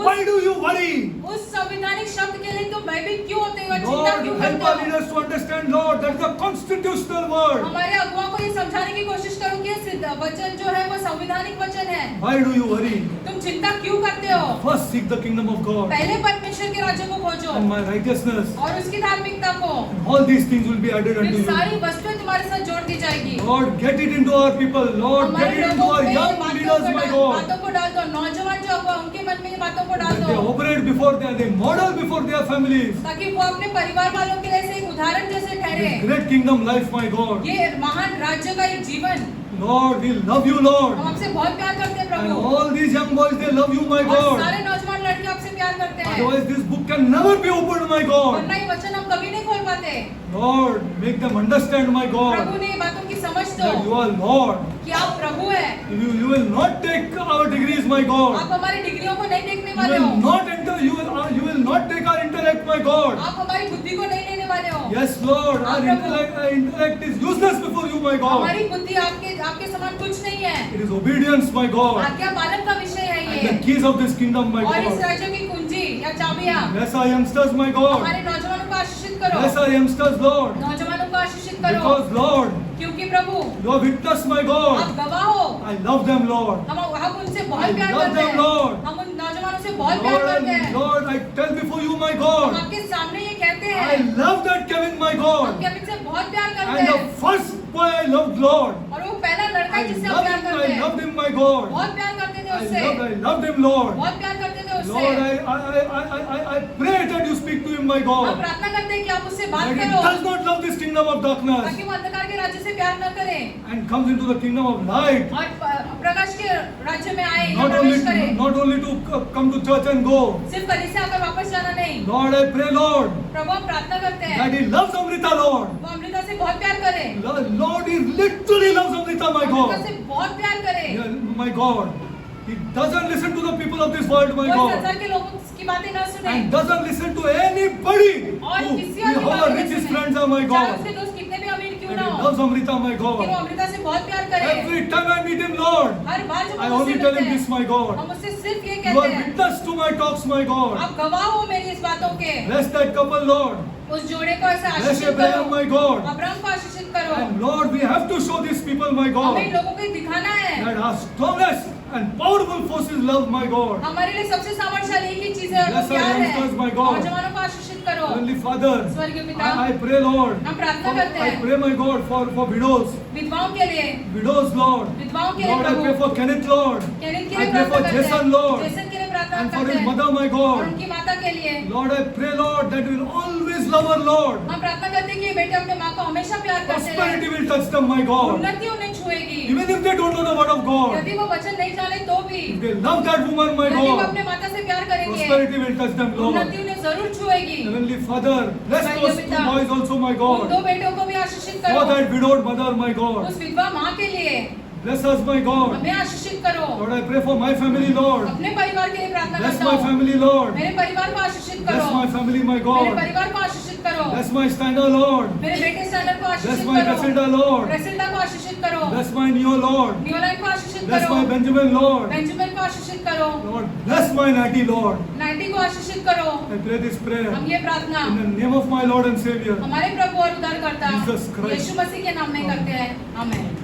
Why do you worry? उस संवैधानिक शब्द के लिए तुम भयभीत क्यों होते हो, चिंता Lord, क्यों help करते our हो? leaders to understand, Lord, that is a constitutional word. हमारे अगुवाओं को ये समझाने की कोशिश करो कि ये सिद्ध वचन जो है वो संवैधानिक वचन है। Why do you worry? तुम चिंता क्यों करते हो? First seek the kingdom of God पहले परमेश्वर के राज्य को खोजो and my righteousness. और उसकी धार्मिकता को, All these things will be added unto फिर you. सारी वस्तुएं तुम्हारे साथ जोड़ दी जाएगी। Lord, get it into our people. Lord, get हमारे it into लोगों our में young leaders, my God. बातों को डाल दो, नौजवान जो अगुवा उनके मन में ये बातों को डाल That they दो, operate before they model before their families. ताकि वो अपने परिवार वालों के लिए ऐसे एक उदाहरण जैसे ठहरे। This great kingdom life, my God. ये महान राज्य का एक जीवन, Lord, we love you, Lord. हम आपसे बहुत प्यार करते हैं And Prabhu, all these young boys, they love you, my और God. सारे नौजवान लड़के आपसे प्यार करते हैं, Otherwise, this book can never be opened, my God. वरना ये वचन हम कभी नहीं खोल पाते। Lord, make them understand, my God, प्रभु ने ये बातों की समझ दो that you are Lord. कि आप प्रभु हैं, You will not take our degrees, my God. आप हमारी डिग्रियों को नहीं देखने You वाले हो, will not enter. You will not take our intellect, my God. आप हमारी बुद्धि को नहीं लेने वाले हो। Yes, Lord. Our intellect is useless before you, my God. हमारी बुद्धि आपके समान कुछ नहीं है, It is obedience, my God. आज्ञा पालन का विषय है And the ये, keys of this kingdom, my और इस God. राज्य की कुंजी या चाबियां Bless our youngsters, my God. हमारे नौजवानों को आशीषित करो, Bless our youngsters, Lord. नौजवानों को आशीषित करो, Because, Lord, क्योंकि प्रभु you are witness, my आप God. गवाह हो, I love them, Lord. हम उनसे I बहुत प्यार love करते them, हैं, Lord. हम उन नौजवानों से बहुत प्यार करते हैं। Lord, I tell before you, my हम God. आपके सामने ये कहते I हैं, love that Kevin, my हम God. केविन से बहुत प्यार करते And हैं, the first boy I loved, Lord. और वो पहला लड़का I है जिससे हम प्यार करते I हैं, loved him, my God. बहुत प्यार करते थे I उससे, loved him, Lord. बहुत प्यार करते थे उससे। Lord, I pray that you speak to him, my हम God. प्रार्थना करते हैं कि आप उससे बात That he करो, does not love this kingdom of darkness ताकि वो अंधकार के राज्य से प्यार न करे and comes into the kingdom of light. और प्रकाश के राज्य में आए, या Not प्रवेश करे, only to come to church and go. सिर्फ कलीसिया आकर वापस जाना नहीं। Lord, I pray, Lord, प्रभु हम प्रार्थना करते हैं, that he loves Amrita, Lord. वो अमृता से बहुत प्यार करे, Lord, he literally loves Amrita, my Amrita God. से बहुत प्यार करे। Yeah, my God. He doesn't listen to the people of this world, my कोई God. संसार के लोगों की बातें न सुने And doesn't listen to anybody और who किसी और की how बातें न rich his सुने। friends are, my चाहे God. उसके दोस्त कितने भी अमीर क्यों And ना he हो, loves Amrita, my कि वो God. अमृता से बहुत प्यार करे। Every time I meet him, Lord, हर बार जब I हम only उससे tell मिलते him this, हैं, my God. हम उससे सिर्फ ये You कहते are हैं, witness to my talks, my God. आप गवाह हो मेरी इस बातों के। Bless that couple, Lord. उस जोड़े को ऐसे Bless आशीषित Abraham, करो, my God. अब्राहम को आशीषित करो। And Lord, we have to show these people, my हमें God, इन लोगों को दिखाना है, that our strongest and powerful force is love, my God. हमारे लिए सबसे सामर्थ्यशाली एक ही चीज है और वो Bless our प्यार है। youngsters, my God. नौजवानों को आशीषित करो। Heavenly Father, स्वर्गीय पिता, I pray, Lord, हम प्रार्थना करते I हैं pray, my God, for widows, विधवाओं के लिए, Lord. विधवाओं के लिए Lord, I pray Prabhu, for Kenneth, Lord. Kenin के I लिए pray for प्रार्थना करते Jason, हैं, Lord. जेसन के लिए प्रार्थना And for करते his हैं, mother, my और God. उनकी माता के लिए। Lord, I pray, Lord, that you will always love her, Lord. हम प्रार्थना करते हैं कि ये बेटे अपने माँ को हमेशा प्यार करते Prosperity हैं, will touch them, my God. उन्नति उन्हें छुएगी। Even if they don't know the word of God, यदि वो वचन नहीं जाने तो भी, if they love that woman, my यदि वो God, अपने माता से प्यार करेंगे, prosperity will touch them, Lord. उन्नति उन्हें जरूर छुएगी। Heavenly Father, bless स्वर्गीय those two पिता, boys also, my उन God. दो बेटों को भी आशीषित For करो, that widowed mother, my God. उस विधवा माँ के लिए Bless us, my God. हमें आशीषित करो। Lord, I pray for my family, Lord. अपने परिवार के लिए प्रार्थना Bless करता my हूँ, family, Lord. मेरे परिवार को आशीषित Bless करो, my family, my मेरे God. परिवार को आशीषित करो, Bless my Steiner, Lord. मेरे बेटे स्टैंडर्ड को Bless आशीषित my करो, Casilda, Lord. प्रेसिडा को आशीषित करो, Bless my Neo, Lord. Newline को आशीषित Bless करो, my Benjamin, Lord. बेंजामिन को आशीषित करो, Lord, bless my Natty, Lord. Natty को आशीषित करो। I pray this prayer हम ये प्रार्थना in the name of my Lord and Savior, हमारे प्रभु और उद्धारकर्ता Jesus Christ. यीशु मसीह के नाम में करते हैं, आमेन।